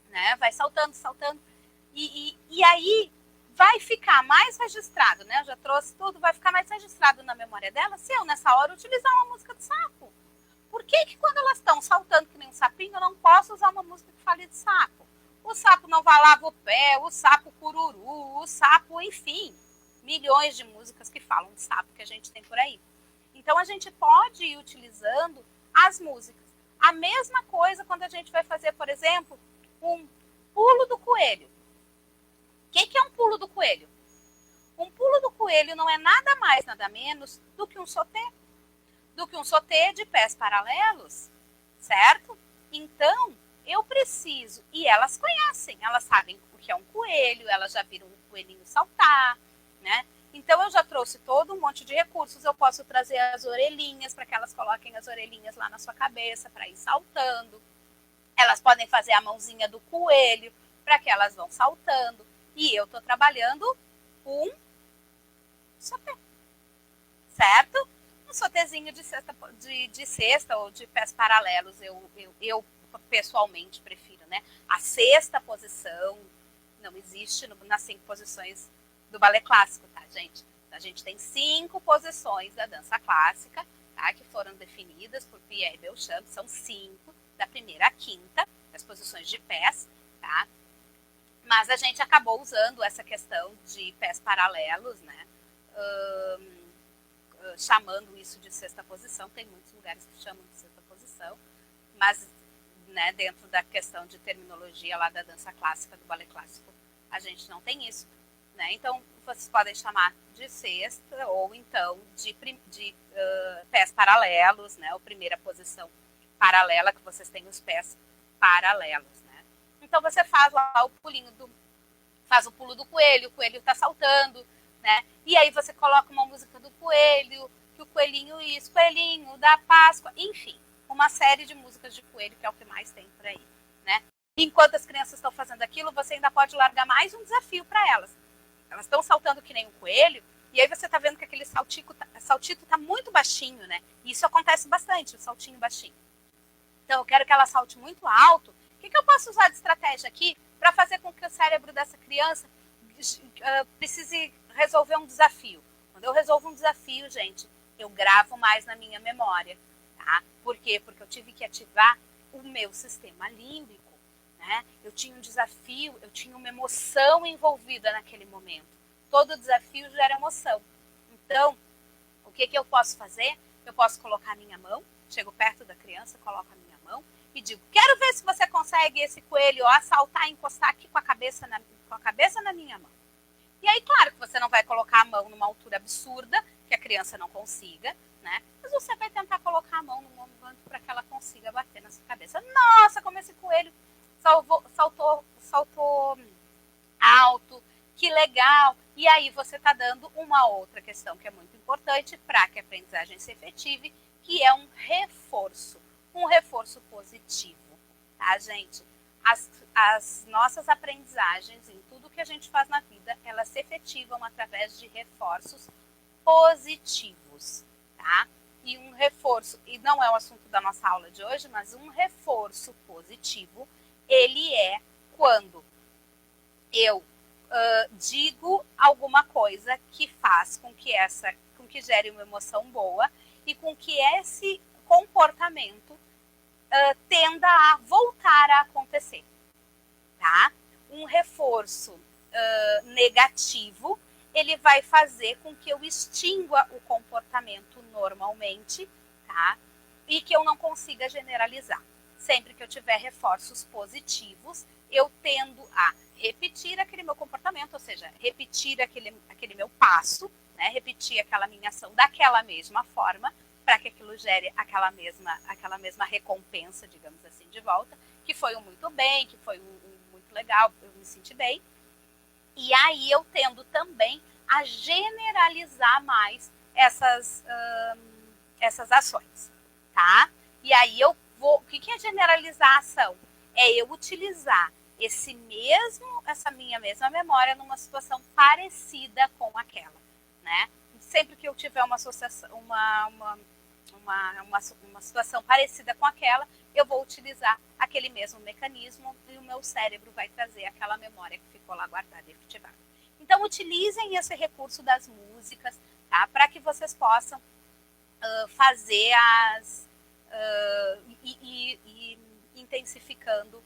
né? Vai saltando, saltando, e aí vai ficar mais registrado, né? Eu já trouxe tudo, vai ficar mais registrado na memória dela se eu, nessa hora, utilizar uma música do sapo. Por que quando elas estão saltando que nem um sapinho, eu não posso usar uma música que fale de sapo? O sapo não vai lava o pé, o sapo cururu, o sapo, enfim, milhões de músicas que falam de sapo que a gente tem por aí. Então, a gente pode ir utilizando as músicas. A mesma coisa quando a gente vai fazer, por exemplo, um pulo do coelho. O que é um pulo do coelho? Um pulo do coelho não é nada mais, nada menos do que um sauté. Do que um sauté de pés paralelos, certo? Então, eu preciso, e elas conhecem, elas sabem o que é um coelho, elas já viram um coelhinho saltar, né? Então, eu já trouxe todo um monte de recursos. Eu posso trazer as orelhinhas para que elas coloquem as orelhinhas lá na sua cabeça para ir saltando. Elas podem fazer a mãozinha do coelho para que elas vão saltando. E eu estou trabalhando um sauté, certo? Um sautézinho de cesta ou de pés paralelos. Eu pessoalmente prefiro, né? A sexta posição não existe nas 5 posições do balé clássico, tá, gente? A gente tem 5 posições da dança clássica, tá? Que foram definidas por Pierre Beauchamp. São 5, da primeira à quinta, as posições de pés, tá? Mas a gente acabou usando essa questão de pés paralelos, né? Chamando isso de sexta posição. Tem muitos lugares que chamam de sexta posição, mas, né, dentro da questão de terminologia lá da dança clássica, do balé clássico, a gente não tem isso, né? Então, vocês podem chamar de sexta ou então de pés paralelos, né? Ou primeira posição paralela, que vocês têm os pés paralelos, né? Então, você faz lá o pulinho faz o pulo do coelho, o coelho está saltando, né? E aí você coloca uma música do coelho, que o coelhinho isso, coelhinho da Páscoa, enfim, uma série de músicas de coelho, que é o que mais tem por aí, né? Enquanto as crianças estão fazendo aquilo, você ainda pode largar mais um desafio para elas. Elas estão saltando que nem um coelho, e aí você está vendo que aquele saltito está muito baixinho, né? E isso acontece bastante, o saltinho baixinho. Então, eu quero que ela salte muito alto. O que eu posso usar de estratégia aqui para fazer com que o cérebro dessa criança precise resolver um desafio? Quando eu resolvo um desafio, gente, eu gravo mais na minha memória, tá? Por quê? Porque eu tive que ativar o meu sistema límbico, né? Eu tinha um desafio, eu tinha uma emoção envolvida naquele momento. Todo desafio gera emoção. Então, o que eu posso fazer? Eu posso colocar a minha mão, chego perto da criança, coloco a minha mão e digo, quero ver se você consegue esse coelho saltar e encostar aqui com a cabeça na minha mão. E aí, claro que você não vai colocar a mão numa altura absurda, que a criança não consiga, né? Mas você vai tentar colocar a mão num momento para que ela consiga bater na sua cabeça. Nossa, como esse coelho saltou alto, que legal. E aí você está dando uma outra questão que é muito importante para que a aprendizagem se efetive, que é um reforço positivo, tá, gente? As nossas aprendizagens em tudo que a gente faz na vida, elas se efetivam através de reforços positivos, tá? E um reforço, e não é o assunto da nossa aula de hoje, mas um reforço positivo, ele é quando eu digo alguma coisa que faz com que gere uma emoção boa e com que esse comportamento tenda a voltar a acontecer, tá? Um reforço negativo, ele vai fazer com que eu extingua o comportamento normalmente, tá? E que eu não consiga generalizar. Sempre que eu tiver reforços positivos, eu tendo a repetir aquele meu comportamento, ou seja, repetir aquele meu passo, né? Repetir aquela minha ação daquela mesma forma, para que aquilo gere aquela mesma recompensa, digamos assim, de volta, que foi um muito bem, que foi um muito legal, eu me senti bem. E aí eu tendo também a generalizar mais essas ações, tá? E aí o que é generalizar a ação? É eu utilizar essa minha mesma memória numa situação parecida com aquela, né? Sempre que eu tiver uma associação, uma situação parecida com aquela, eu vou utilizar aquele mesmo mecanismo e o meu cérebro vai trazer aquela memória que ficou lá guardada e ativada. Então, utilizem esse recurso das músicas, tá? Para que vocês possam fazer e intensificando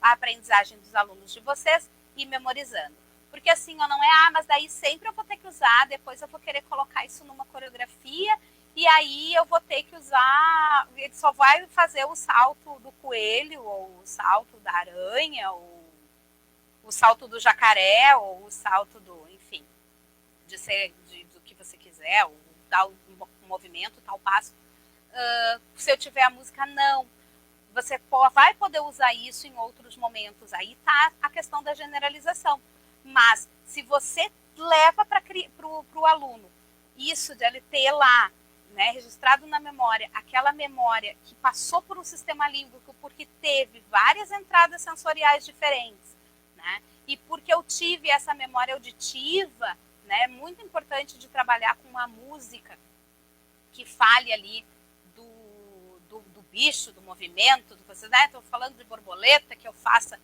a aprendizagem dos alunos de vocês e memorizando. Porque assim, não é, mas daí sempre eu vou ter que usar, depois eu vou querer colocar isso numa coreografia, e aí eu vou ter que usar, ele só vai fazer o salto do coelho, ou o salto da aranha, ou o salto do jacaré, ou o salto do, enfim, do que você quiser, ou tal movimento, tal passo. Se eu tiver a música, não. Você vai poder usar isso em outros momentos. Aí tá a questão da generalização. Mas se você leva para o aluno isso de ele ter lá, né, registrado na memória, aquela memória que passou por um sistema límbico porque teve várias entradas sensoriais diferentes, né, e porque eu tive essa memória auditiva, né, é muito importante de trabalhar com uma música que fale ali do bicho, do movimento, vocês, né, estou falando de borboleta, que eu faça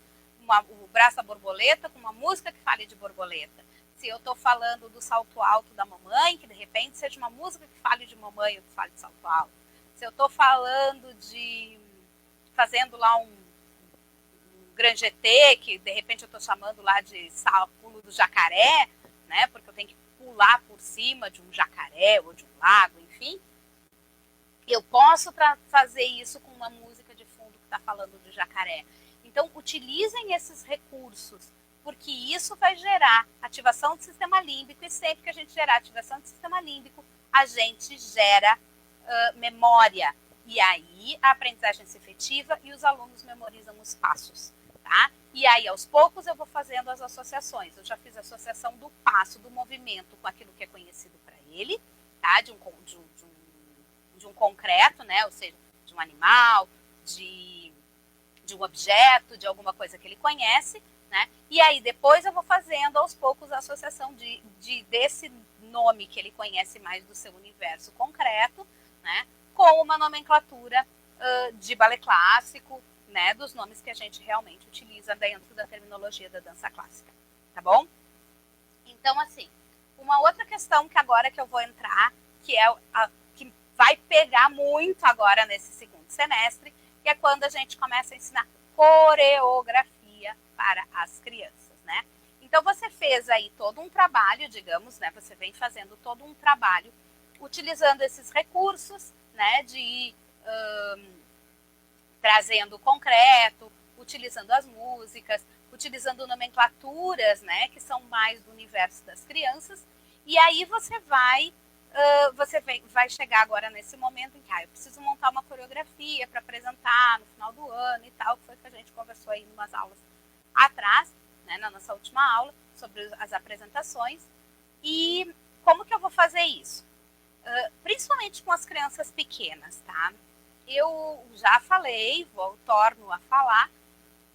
o braço da borboleta com uma música que fale de borboleta. Se eu estou falando do salto alto da mamãe, que de repente seja uma música que fale de mamãe ou que fale de salto alto. Se eu estou falando fazendo lá um Grand GT, que de repente eu estou chamando lá de pulo do jacaré, né? Porque eu tenho que pular por cima de um jacaré ou de um lago, enfim. Eu posso fazer isso com uma música de fundo que está falando do jacaré. Então, utilizem esses recursos, porque isso vai gerar ativação do sistema límbico, e sempre que a gente gerar ativação do sistema límbico, a gente gera memória. E aí, a aprendizagem se efetiva e os alunos memorizam os passos, tá? E aí, aos poucos, eu vou fazendo as associações. Eu já fiz a associação do passo, do movimento, com aquilo que é conhecido para ele, tá? De um concreto, né? Ou seja, de um animal, de um objeto, de alguma coisa que ele conhece, né? E aí depois eu vou fazendo aos poucos a associação desse nome que ele conhece mais do seu universo concreto, né? Com uma nomenclatura de balé clássico, né? Dos nomes que a gente realmente utiliza dentro da terminologia da dança clássica, tá bom? Então, assim, uma outra questão que agora que eu vou entrar, que é que vai pegar muito agora nesse segundo semestre, que é quando a gente começa a ensinar coreografia para as crianças, né? Então, você fez aí todo um trabalho, digamos, né? Você vem fazendo todo um trabalho utilizando esses recursos, né? Trazendo o concreto, utilizando as músicas, utilizando nomenclaturas, né? Que são mais do universo das crianças. E aí você vai chegar agora nesse momento em que eu preciso montar uma coreografia para apresentar no final do ano e tal, que foi que a gente conversou aí em umas aulas atrás, né, na nossa última aula, sobre as apresentações. E como que eu vou fazer isso? Principalmente com as crianças pequenas, tá? Eu já falei, torno a falar,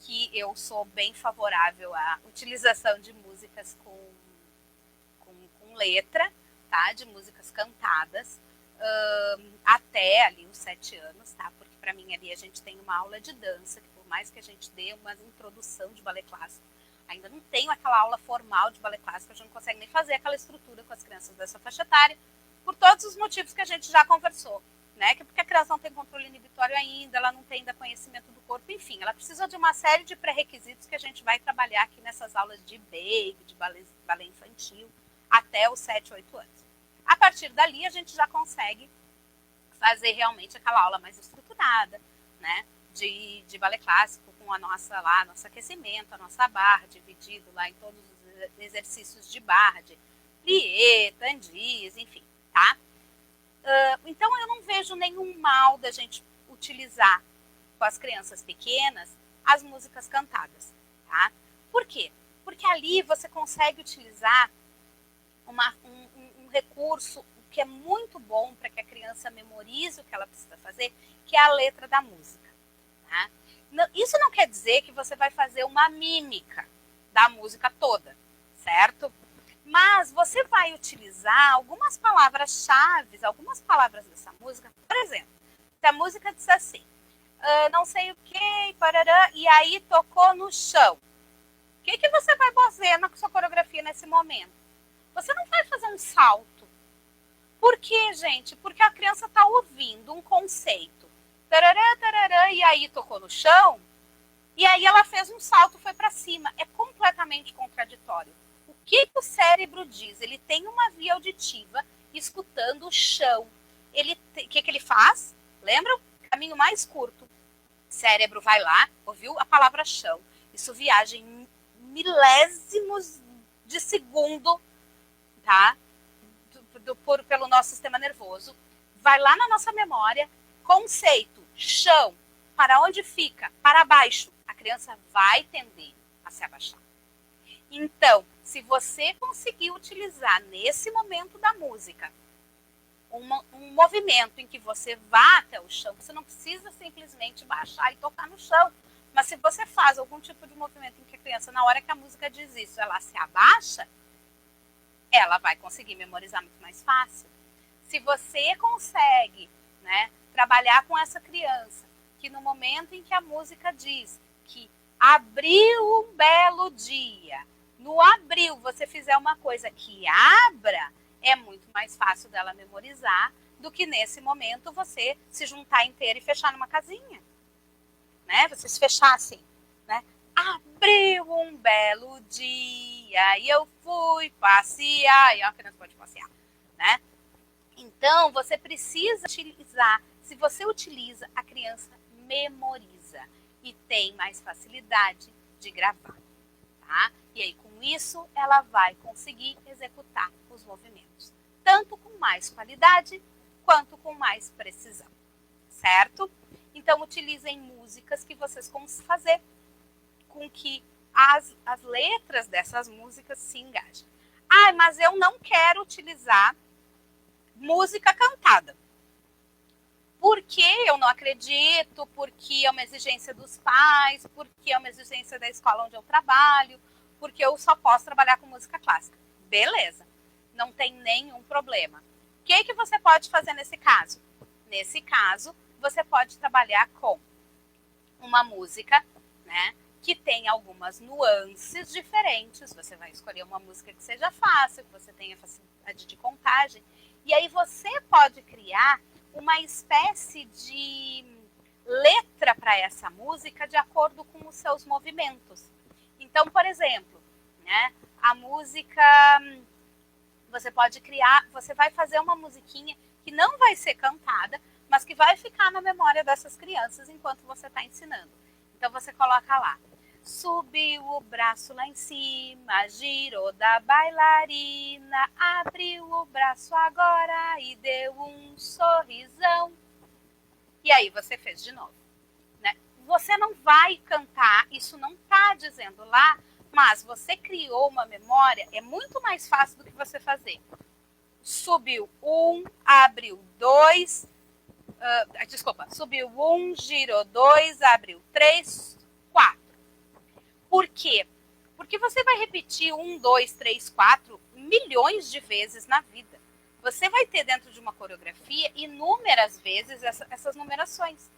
que eu sou bem favorável à utilização de músicas com letra, tá? De músicas cantadas, até ali os 7 anos, tá? Porque para mim ali a gente tem uma aula de dança, que por mais que a gente dê uma introdução de balé clássico, ainda não tenho aquela aula formal de balé clássico, a gente não consegue nem fazer aquela estrutura com as crianças dessa faixa etária, por todos os motivos que a gente já conversou, né? Que porque a criança não tem controle inibitório ainda, ela não tem ainda conhecimento do corpo, enfim, ela precisa de uma série de pré-requisitos que a gente vai trabalhar aqui nessas aulas de baby, de balé infantil, até os 7, 8 anos. A partir dali, a gente já consegue fazer realmente aquela aula mais estruturada, né? De balé clássico, com nosso aquecimento, a nossa barra, dividido lá em todos os exercícios de barra, de plié, tandis, enfim, tá? Então, eu não vejo nenhum mal da gente utilizar com as crianças pequenas as músicas cantadas, tá? Por quê? Porque ali você consegue utilizar um recurso que é muito bom para que a criança memorize o que ela precisa fazer, que é a letra da música. Tá? Isso não quer dizer que você vai fazer uma mímica da música toda, certo? Mas você vai utilizar algumas palavras-chave, algumas palavras dessa música. Por exemplo, se a música diz assim, não sei o que, parará, e aí tocou no chão. que você vai fazer na sua coreografia nesse momento? Você não vai fazer um salto. Por quê, gente? Porque a criança está ouvindo um conceito. Tarará, tarará, e aí tocou no chão, e aí ela fez um salto, foi para cima. É completamente contraditório. O que o cérebro diz? Ele tem uma via auditiva escutando o chão. O que ele faz? Lembra? Caminho mais curto. O cérebro vai lá, ouviu a palavra chão. Isso viaja em milésimos de segundo, tá? Pelo nosso sistema nervoso. Vai lá na nossa memória, conceito, chão. Para onde fica? Para baixo. A criança vai tender a se abaixar. Então, se você conseguir utilizar nesse momento da música um movimento em que você vá até o chão, você não precisa simplesmente baixar e tocar no chão, mas se você faz algum tipo de movimento em que a criança, na hora que a música diz isso, ela se abaixa, ela vai conseguir memorizar muito mais fácil. Se você consegue, né, trabalhar com essa criança, que no momento em que a música diz que abriu um belo dia, no abril você fizer uma coisa que abra, é muito mais fácil dela memorizar do que nesse momento você se juntar inteiro e fechar numa casinha. Né? Você se fechar assim, né? Abriu um belo dia e eu fui passear. E a criança pode passear, né? Então, você precisa utilizar. Se você utiliza, a criança memoriza e tem mais facilidade de gravar, tá? E aí, com isso, ela vai conseguir executar os movimentos, tanto com mais qualidade, quanto com mais precisão, certo? Então, utilizem músicas que vocês conseguem fazer com que as letras dessas músicas se engajem. Ah, mas eu não quero utilizar música cantada. Porque eu não acredito, porque é uma exigência dos pais, porque é uma exigência da escola onde eu trabalho, porque eu só posso trabalhar com música clássica. Beleza, não tem nenhum problema. O que você pode fazer nesse caso? Nesse caso, você pode trabalhar com uma música, né, que tem algumas nuances diferentes. Você vai escolher uma música que seja fácil, que você tenha facilidade de contagem. E aí você pode criar uma espécie de letra para essa música de acordo com os seus movimentos. Então, por exemplo, né, a música, você pode criar, você vai fazer uma musiquinha que não vai ser cantada, mas que vai ficar na memória dessas crianças enquanto você está ensinando. Então, você coloca lá. Subiu o braço lá em cima, girou da bailarina, abriu o braço agora e deu um sorrisão. E aí você fez de novo, né? Você não vai cantar, isso não está dizendo lá, mas você criou uma memória, é muito mais fácil do que você fazer. Subiu um, abriu dois, subiu um, girou dois, abriu três, quatro. Por quê? Porque você vai repetir 1, 2, 3, 4 milhões de vezes na vida. Você vai ter dentro de uma coreografia inúmeras vezes essas numerações.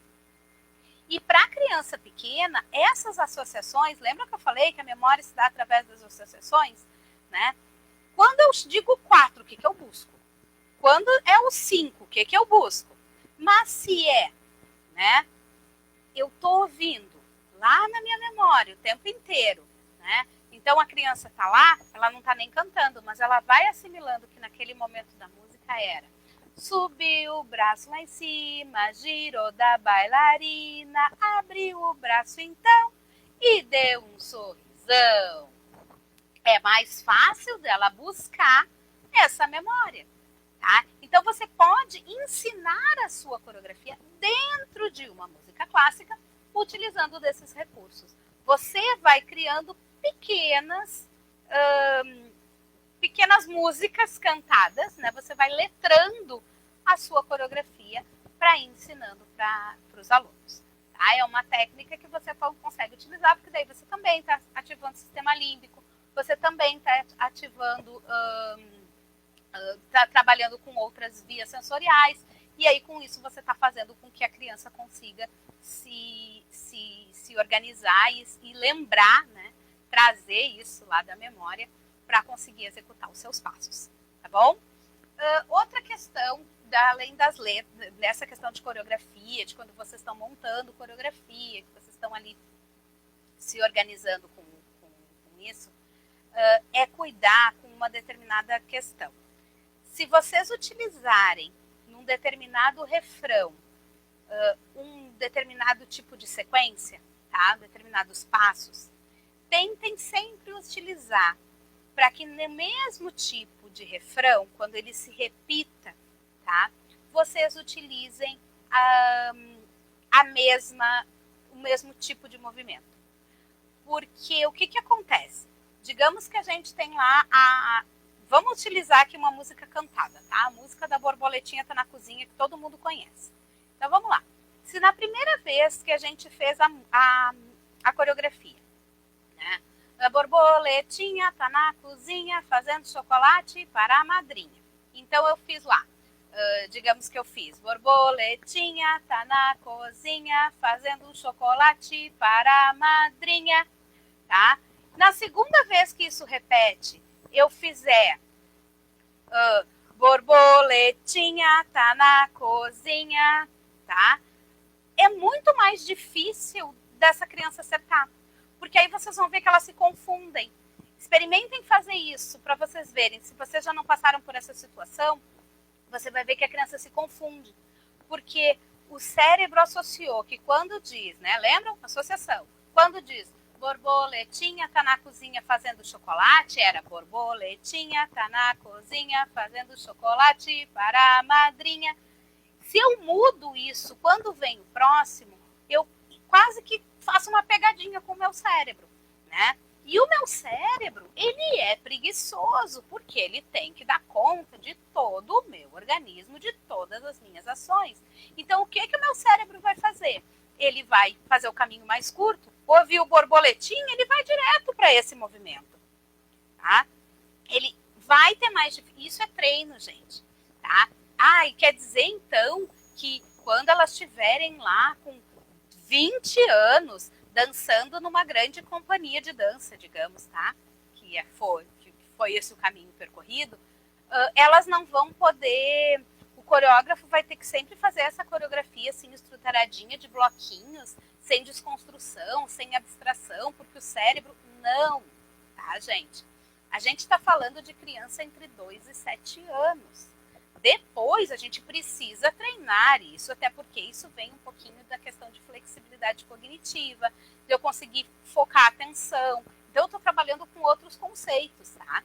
E para a criança pequena, essas associações, lembra que eu falei que a memória se dá através das associações? Né? Quando eu digo 4, o que eu busco? Quando é o 5, o que eu busco? Mas se é, né? Eu estou ouvindo lá na minha memória o tempo inteiro, né? Então a criança está lá, ela não está nem cantando, mas ela vai assimilando que naquele momento da música era: subiu o braço lá em cima, girou da bailarina, abriu o braço então e deu um sorrisão. É mais fácil dela buscar essa memória, tá? Então você pode ensinar a sua coreografia dentro de uma música clássica utilizando desses recursos. Você vai criando pequenas músicas cantadas, né? Você vai letrando a sua coreografia para ir ensinando para os alunos. Tá? É uma técnica que você consegue utilizar, porque daí você também está ativando o sistema límbico, você também está ativando, está trabalhando com outras vias sensoriais, e aí com isso você está fazendo com que a criança consiga se organizar e lembrar, né, trazer isso lá da memória para conseguir executar os seus passos, tá bom? Outra questão, além das letras, dessa questão de coreografia, de quando vocês estão montando coreografia, que vocês estão ali se organizando com isso, é cuidar com uma determinada questão. Se vocês utilizarem num determinado refrão um determinado tipo de sequência, tá? Determinados passos, tentem sempre utilizar para que no mesmo tipo de refrão, quando ele se repita, tá? Vocês utilizem o mesmo tipo de movimento. Porque o que acontece? Digamos que a gente tem lá vamos utilizar aqui uma música cantada, tá? A música da Borboletinha Tá na Cozinha, que todo mundo conhece. Então vamos lá. Se na primeira vez que a gente fez a coreografia, né? A borboletinha tá na cozinha fazendo chocolate para a madrinha. Então eu fiz lá, digamos que eu fiz borboletinha tá na cozinha fazendo chocolate para a madrinha, tá? Na segunda vez que isso repete, eu fizer borboletinha tá na cozinha, tá? É muito mais difícil dessa criança acertar. Porque aí vocês vão ver que elas se confundem. Experimentem fazer isso para vocês verem. Se vocês já não passaram por essa situação, você vai ver que a criança se confunde. Porque o cérebro associou que quando diz, né? Lembram? Associação. Quando diz borboletinha tá na cozinha fazendo chocolate, era borboletinha tá na cozinha fazendo chocolate para a madrinha. Se eu mudo isso, quando vem o próximo, eu quase que faço uma pegadinha com o meu cérebro, né? E o meu cérebro, ele é preguiçoso, porque ele tem que dar conta de todo o meu organismo, de todas as minhas ações. Então, o que o meu cérebro vai fazer? Ele vai fazer o caminho mais curto, ouviu o borboletinho, ele vai direto para esse movimento, tá? Ele vai ter mais... Isso é treino, gente, tá? E quer dizer, então, que quando elas estiverem lá com 20 anos dançando numa grande companhia de dança, digamos, tá? Que foi esse o caminho percorrido, elas não vão poder... O coreógrafo vai ter que sempre fazer essa coreografia assim, estruturadinha de bloquinhos, sem desconstrução, sem abstração, porque o cérebro não, tá, gente? A gente está falando de criança entre 2 e 7 anos. Depois a gente precisa treinar isso, até porque isso vem um pouquinho da questão de flexibilidade cognitiva, de eu conseguir focar a atenção. Então eu estou trabalhando com outros conceitos, tá?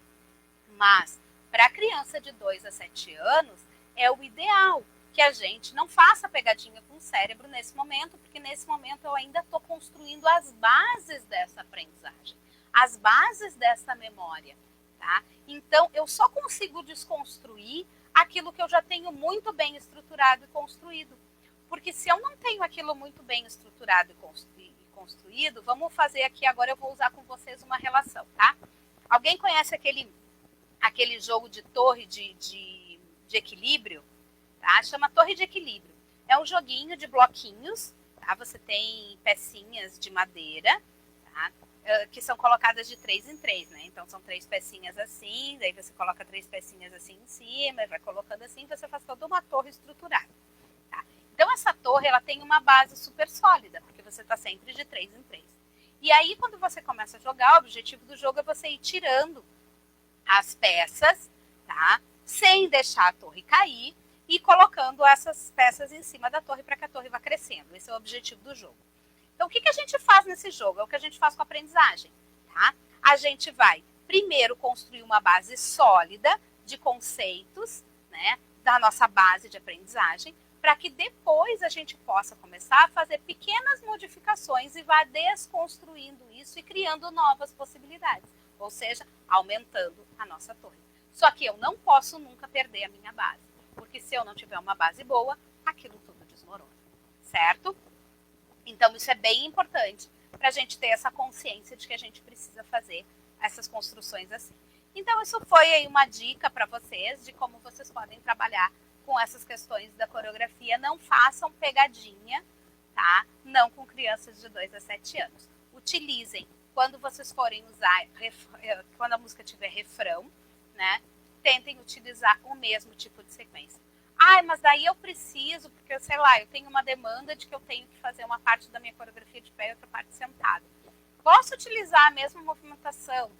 Mas para criança de 2 a 7 anos é o ideal que a gente não faça pegadinha com o cérebro nesse momento, porque nesse momento eu ainda estou construindo as bases dessa aprendizagem, as bases dessa memória, tá? Então eu só consigo desconstruir aquilo que eu já tenho muito bem estruturado e construído. Porque se eu não tenho aquilo muito bem estruturado e construído, vamos fazer aqui agora, eu vou usar com vocês uma relação, tá? Alguém conhece aquele jogo de torre de equilíbrio? Tá? Chama Torre de Equilíbrio. É um joguinho de bloquinhos, tá? Você tem pecinhas de madeira, tá? Que são colocadas de 3 em 3, né? Então são 3 pecinhas assim, daí você coloca 3 pecinhas assim em cima, e vai colocando assim, você faz toda uma torre estruturada. Tá? Então essa torre, ela tem uma base super sólida, porque você está sempre de 3 em 3. E aí quando você começa a jogar, o objetivo do jogo é você ir tirando as peças, tá? Sem deixar a torre cair e colocando essas peças em cima da torre para que a torre vá crescendo. Esse é o objetivo do jogo. Então, o que a gente faz nesse jogo? É o que a gente faz com a aprendizagem, tá? A gente vai, primeiro, construir uma base sólida de conceitos, né? Da nossa base de aprendizagem, para que depois a gente possa começar a fazer pequenas modificações e vá desconstruindo isso e criando novas possibilidades. Ou seja, aumentando a nossa torre. Só que eu não posso nunca perder a minha base. Porque se eu não tiver uma base boa, aquilo tudo desmorona. Certo? Então, isso é bem importante para a gente ter essa consciência de que a gente precisa fazer essas construções assim. Então, isso foi aí uma dica para vocês de como vocês podem trabalhar com essas questões da coreografia. Não façam pegadinha, tá? Não com crianças de 2 a 7 anos. Utilizem quando vocês forem usar, quando a música tiver refrão, né, tentem utilizar o mesmo tipo de sequência. Ai, mas daí eu preciso, porque, sei lá, eu tenho uma demanda de que eu tenho que fazer uma parte da minha coreografia de pé e outra parte sentado. Posso utilizar a mesma movimentação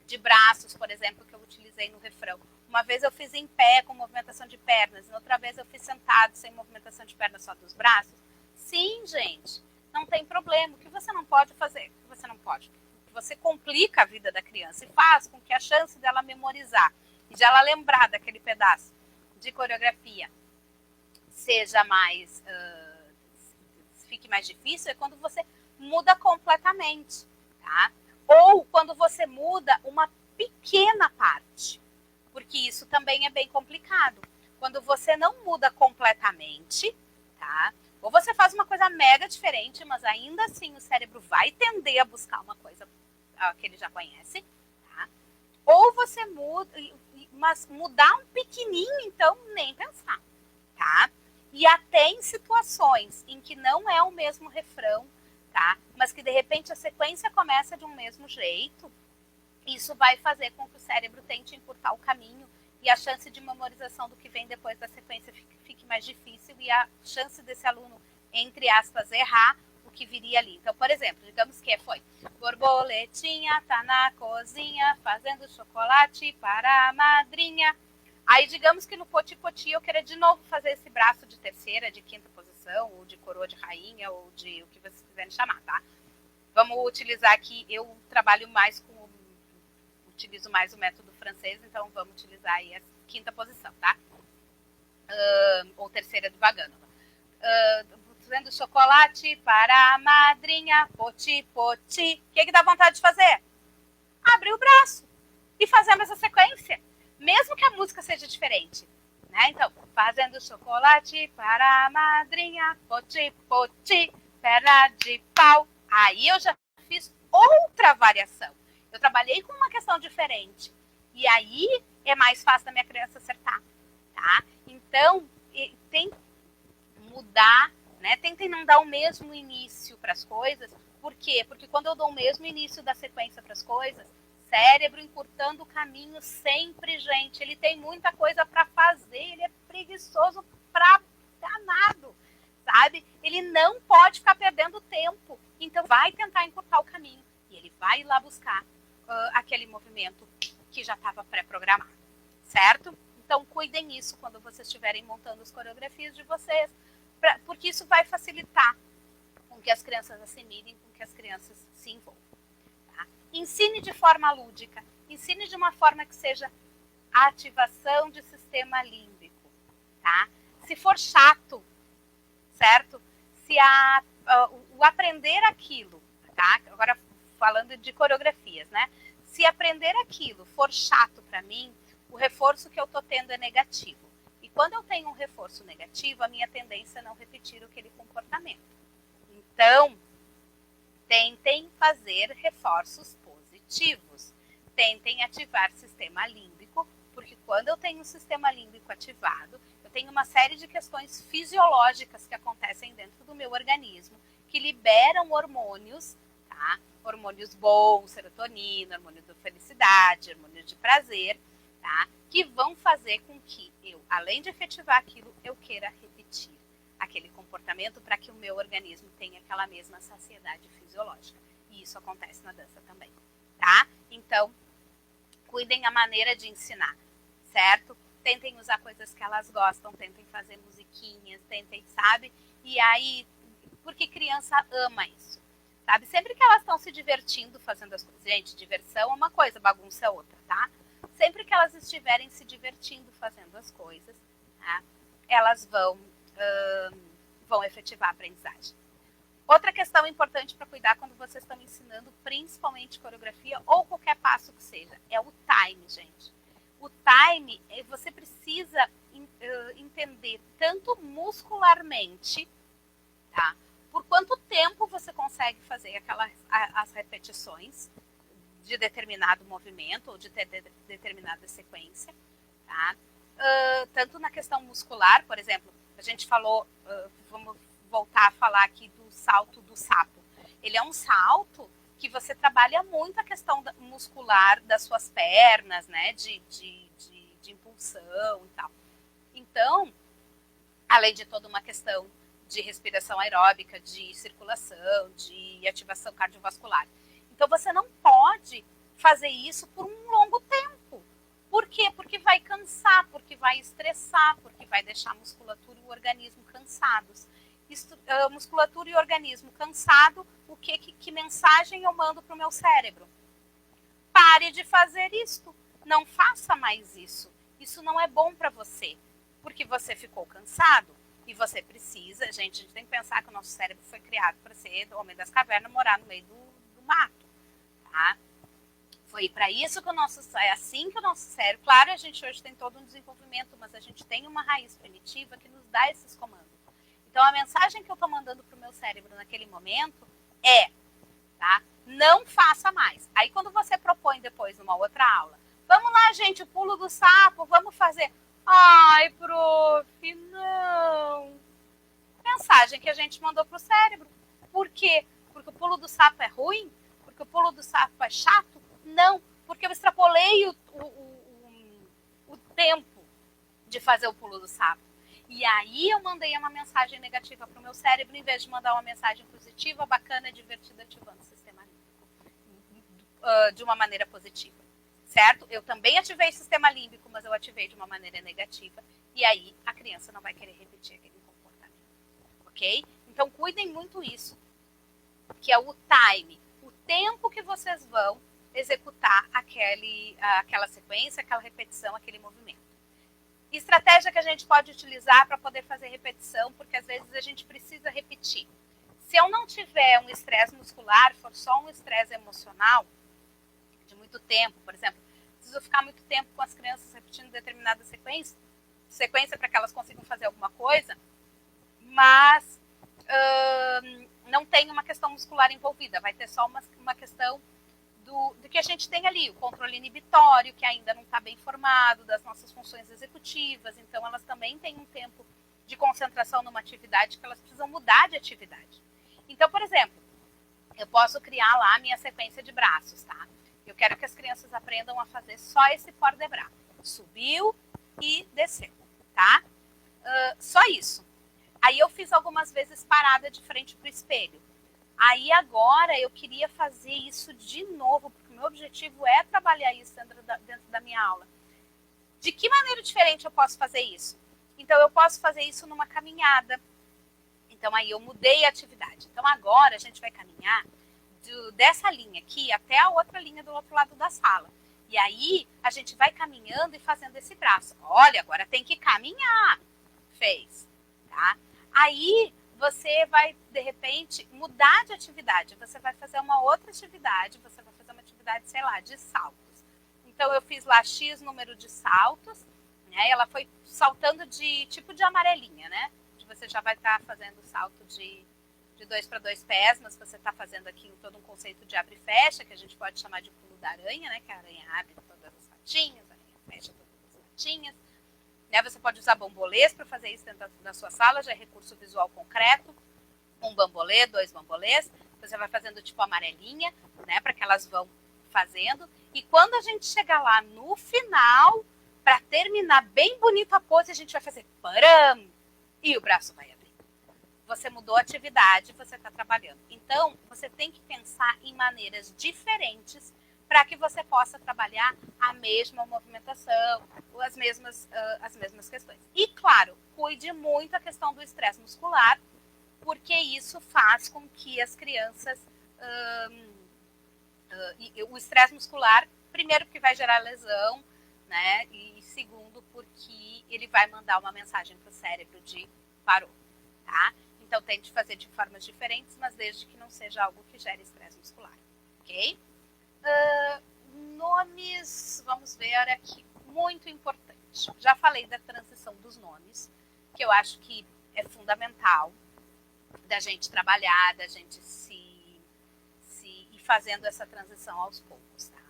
de braços, por exemplo, que eu utilizei no refrão. Uma vez eu fiz em pé com movimentação de pernas, e outra vez eu fiz sentado sem movimentação de pernas, só dos braços. Sim, gente, não tem problema. O que você não pode fazer? O que você não pode? Você complica a vida da criança e faz com que a chance dela memorizar e de ela lembrar daquele pedaço de coreografia seja mais fique mais difícil é quando você muda completamente, tá? Ou quando você muda uma pequena parte, porque isso também é bem complicado. Quando você não muda completamente, tá? Ou você faz uma coisa mega diferente, mas ainda assim o cérebro vai tender a buscar uma coisa que ele já conhece, tá? Ou você muda, mas mudar um pequenininho, então nem pensar, tá? E até em situações em que não é o mesmo refrão, tá? Mas que de repente a sequência começa de um mesmo jeito, isso vai fazer com que o cérebro tente encurtar o caminho e a chance de memorização do que vem depois da sequência fique mais difícil e a chance desse aluno, entre aspas, errar o que viria ali. Então, por exemplo, digamos que foi borboletinha tá na cozinha fazendo chocolate para a madrinha. Aí, digamos que no poti-poti eu queria de novo fazer esse braço de terceira, de quinta posição, ou de coroa de rainha, ou de o que vocês quiserem chamar, tá? Vamos utilizar aqui, eu trabalho mais com, utilizo mais o método francês, então vamos utilizar aí a quinta posição, tá? Ou terceira devagando. Fazendo chocolate para a madrinha, poti-poti. O que dá vontade de fazer? Abrir o braço e fazer a mesma sequência, mesmo que a música seja diferente, né? Então, fazendo chocolate para a madrinha, poti-poti, perna de pau. Aí eu já fiz outra variação. Eu trabalhei com uma questão diferente. E aí é mais fácil da minha criança acertar, tá? Então, tem que mudar, né? Tentem não dar o mesmo início para as coisas. Por quê? Porque quando eu dou o mesmo início da sequência para as coisas, cérebro encurtando o caminho sempre, gente. Ele tem muita coisa para fazer, ele é preguiçoso pra danado, sabe? Ele não pode ficar perdendo tempo. Então, vai tentar encurtar o caminho e ele vai ir lá buscar aquele movimento que já estava pré-programado, certo? Então, cuidem isso quando vocês estiverem montando as coreografias de vocês, porque isso vai facilitar com que as crianças assimilem, com que as crianças se envolvam. Tá? Ensine de forma lúdica, ensine de uma forma que seja a ativação de sistema límbico, tá? Se for chato, certo? Se o aprender aquilo, tá? Agora falando de coreografias, né? Se aprender aquilo for chato para mim, o reforço que eu tô tendo é negativo. E quando eu tenho um reforço negativo, a minha tendência é não repetir aquele comportamento. Então, tentem fazer reforços positivos. Tentem ativar sistema límbico, porque quando eu tenho um sistema límbico ativado, eu tenho uma série de questões fisiológicas que acontecem dentro do meu organismo, que liberam hormônios, tá? Hormônios bons, serotonina, hormônio da felicidade, hormônio de prazer, tá? Que vão fazer com que eu, além de efetivar aquilo, eu queira repetir aquele comportamento para que o meu organismo tenha aquela mesma saciedade fisiológica. E isso acontece na dança também, tá? Então, cuidem a maneira de ensinar, certo? Tentem usar coisas que elas gostam, tentem fazer musiquinhas, tentem, sabe? E aí, porque criança ama isso, sabe? Sempre que elas estão se divertindo fazendo as coisas, gente, diversão é uma coisa, bagunça é outra, tá? Sempre que elas estiverem se divertindo fazendo as coisas, tá? Elas vão efetivar a aprendizagem. Outra questão importante para cuidar quando vocês estão ensinando, principalmente coreografia ou qualquer passo que seja, é o time, gente. O time, você precisa entender tanto muscularmente, tá? Por quanto tempo você consegue fazer as repetições de determinado movimento ou de determinada sequência, tá? Tanto na questão muscular, por exemplo, a gente falou, vamos voltar a falar aqui do salto do sapo. Ele é um salto que você trabalha muito a questão muscular das suas pernas, né, de impulsão e tal. Então, além de toda uma questão de respiração aeróbica, de circulação, de ativação cardiovascular. Então, você não pode fazer isso por um longo tempo. Por quê? Porque vai cansar, porque vai estressar, porque vai deixar a musculatura e o organismo cansados. Musculatura e organismo cansado, que mensagem eu mando para o meu cérebro? Pare de fazer isto. Não faça mais isso. Isso não é bom para você, porque você ficou cansado e você precisa. A gente tem que pensar que o nosso cérebro foi criado para ser do homem das cavernas, morar no meio do mato, tá? Foi para isso que é assim que o nosso cérebro. Claro, a gente hoje tem todo um desenvolvimento, mas a gente tem uma raiz primitiva que nos dá esses comandos. Então, a mensagem que eu estou mandando para o meu cérebro naquele momento é, tá? Não faça mais. Aí, quando você propõe depois numa outra aula, vamos lá, gente, o pulo do sapo, vamos fazer. Ai, prof, não. Mensagem que a gente mandou para o cérebro. Por quê? Porque o pulo do sapo é ruim? Porque o pulo do sapo é chato? Não, porque eu extrapolei o tempo de fazer o pulo do sapo. E aí eu mandei uma mensagem negativa para o meu cérebro, em vez de mandar uma mensagem positiva, bacana, divertida, ativando o sistema límbico de uma maneira positiva. Certo? Eu também ativei o sistema límbico, mas eu ativei de uma maneira negativa. E aí a criança não vai querer repetir aquele comportamento. Ok? Então cuidem muito isso, que é o time, o tempo que vocês vão executar aquela sequência, aquela repetição, aquele movimento. Estratégia que a gente pode utilizar para poder fazer repetição, porque às vezes a gente precisa repetir. Se eu não tiver um estresse muscular, for só um estresse emocional, de muito tempo, por exemplo, preciso ficar muito tempo com as crianças repetindo determinada sequência para que elas consigam fazer alguma coisa, mas não tem uma questão muscular envolvida, vai ter só uma questão do que a gente tem ali, o controle inibitório, que ainda não está bem formado, das nossas funções executivas, então elas também têm um tempo de concentração numa atividade que elas precisam mudar de atividade. Então, por exemplo, eu posso criar lá a minha sequência de braços, tá? Eu quero que as crianças aprendam a fazer só esse fora de braço. Subiu e desceu, tá? Só isso. Aí eu fiz algumas vezes parada de frente para o espelho. Aí agora eu queria fazer isso de novo, porque o meu objetivo é trabalhar isso dentro da minha aula. De que maneira diferente eu posso fazer isso? Então eu posso fazer isso numa caminhada. Então aí eu mudei a atividade. Então agora a gente vai caminhar dessa linha aqui até a outra linha do outro lado da sala. E aí a gente vai caminhando e fazendo esse braço. Olha, agora tem que caminhar. Fez, tá? Aí você vai, de repente, mudar de atividade. Você vai fazer uma outra atividade, você vai fazer uma atividade, sei lá, de saltos. Então, eu fiz lá X número de saltos, né? Ela foi saltando de tipo de amarelinha, né? Você já vai estar fazendo salto de 2 para 2 pés, mas você está fazendo aqui todo um conceito de abre e fecha, que a gente pode chamar de pulo da aranha, né? Que a aranha abre todas as patinhas, a aranha fecha todas as patinhas. Né? Você pode usar bambolês para fazer isso dentro da sua sala, já é recurso visual concreto. Um bambolê, 2 bambolês. Você vai fazendo tipo amarelinha, né? Para que elas vão fazendo. E quando a gente chegar lá no final, para terminar bem bonita a pose, a gente vai fazer param! E o braço vai abrir. Você mudou a atividade, você está trabalhando. Então, você tem que pensar em maneiras diferentes para que você possa trabalhar a mesma movimentação, as mesmas questões. E, claro, cuide muito a questão do estresse muscular, porque isso faz com que as crianças... o estresse muscular, primeiro, porque vai gerar lesão, né? E segundo, porque ele vai mandar uma mensagem para o cérebro de parou, tá? Então, tente fazer de formas diferentes, mas desde que não seja algo que gere estresse muscular, ok? Nomes, vamos ver aqui, muito importante. Já falei da transição dos nomes, que eu acho que é fundamental da gente trabalhar, da gente ir fazendo essa transição aos poucos, tá?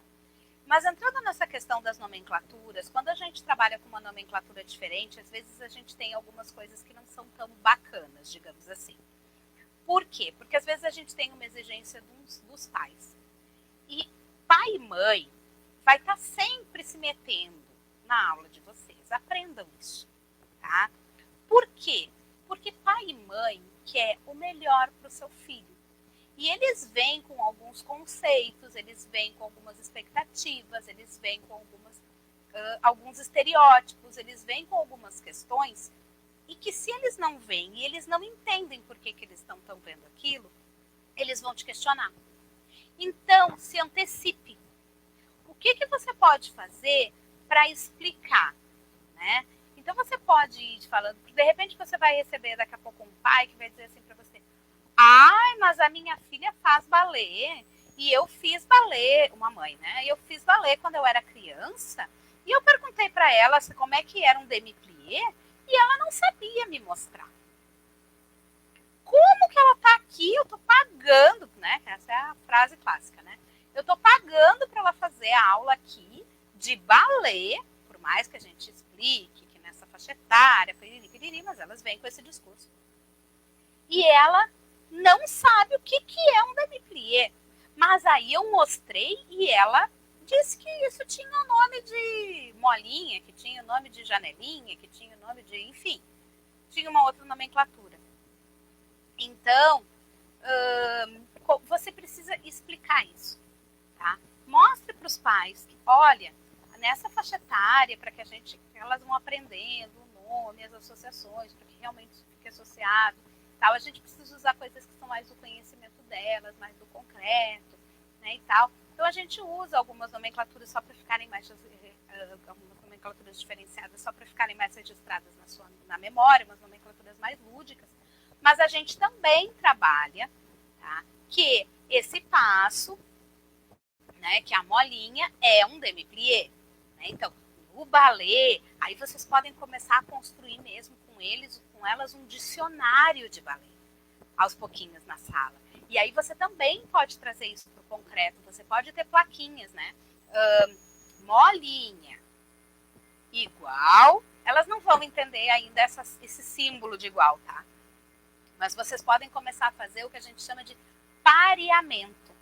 Mas entrando nessa questão das nomenclaturas, quando a gente trabalha com uma nomenclatura diferente, às vezes a gente tem algumas coisas que não são tão bacanas, digamos assim. Por quê? Porque às vezes a gente tem uma exigência dos pais. E pai e mãe vai estar sempre se metendo na aula de vocês. Aprendam isso, tá? Por quê? Porque pai e mãe quer o melhor para o seu filho. E eles vêm com alguns conceitos, eles vêm com algumas expectativas, eles vêm com alguns estereótipos, eles vêm com algumas questões, e que se eles não veem e eles não entendem por que eles estão vendo aquilo, eles vão te questionar. Então, se antecipe. O que você pode fazer para explicar, né? Então, você pode ir falando, de repente você vai receber daqui a pouco um pai que vai dizer assim para você: ai, mas a minha filha faz balé, e eu fiz balé, uma mãe, né? Eu fiz balé quando eu era criança, e eu perguntei para ela como é que era um demi-plié, e ela não sabia me mostrar. Como que ela tá aqui? Eu tô pagando, né? Essa é a frase clássica, né? Eu tô pagando para ela fazer a aula aqui de balé, por mais que a gente explique que nessa faixa etária, piriri, mas elas vêm com esse discurso. E ela não sabe o que é um demi-plié. Mas aí eu mostrei e ela disse que isso tinha o nome de molinha, que tinha o nome de janelinha, que tinha o nome de... enfim, tinha uma outra nomenclatura. Então, você precisa explicar isso, tá? Mostre para os pais que, olha, nessa faixa etária, para que elas vão aprendendo o nome, as associações, para que realmente fique associado, tal, a gente precisa usar coisas que são mais do conhecimento delas, mais do concreto, né, e tal. Então a gente usa algumas nomenclaturas só para ficarem mais algumas nomenclaturas diferenciadas só para ficarem mais registradas na memória, umas nomenclaturas mais lúdicas. Mas a gente também trabalha, tá, que esse passo, né, que a molinha é um demi-plié. Né? Então, o balé, aí vocês podem começar a construir mesmo com elas um dicionário de balé, aos pouquinhos na sala. E aí você também pode trazer isso para o concreto, você pode ter plaquinhas, né? Molinha, igual, elas não vão entender ainda esse símbolo de igual, tá? Mas vocês podem começar a fazer o que a gente chama de pareamento,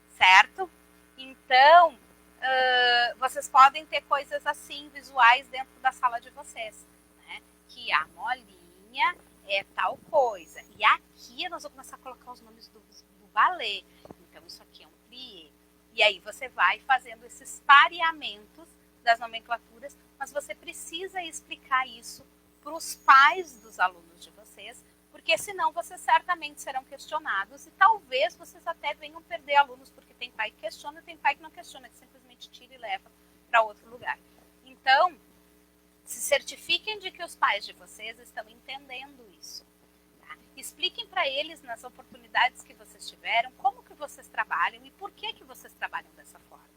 certo? Então, vocês podem ter coisas assim, visuais, dentro da sala de vocês, né? Que a molinha é tal coisa. E aqui nós vamos começar a colocar os nomes do balé. Então, isso aqui é um plié. E aí você vai fazendo esses pareamentos das nomenclaturas, mas você precisa explicar isso para os pais dos alunos de vocês, porque senão vocês certamente serão questionados e talvez vocês até venham perder alunos, porque tem pai que questiona e tem pai que não questiona, que simplesmente tira e leva para outro lugar. Então, se certifiquem de que os pais de vocês estão entendendo isso. Tá? Expliquem para eles, nas oportunidades que vocês tiveram, como que vocês trabalham e por que vocês trabalham dessa forma.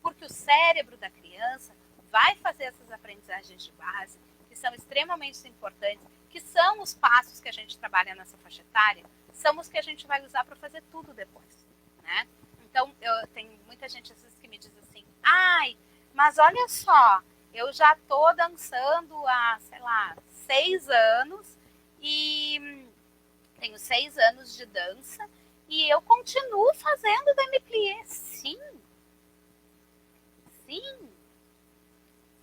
Porque o cérebro da criança vai fazer essas aprendizagens de base, que são extremamente importantes, que são os passos que a gente trabalha nessa faixa etária, são os que a gente vai usar para fazer tudo depois, né? Então, eu tenho muita gente às vezes que me diz assim, ai, mas olha só, eu já tô dançando há, sei lá, 6 anos e tenho 6 anos de dança e eu continuo fazendo demi-plié. Sim,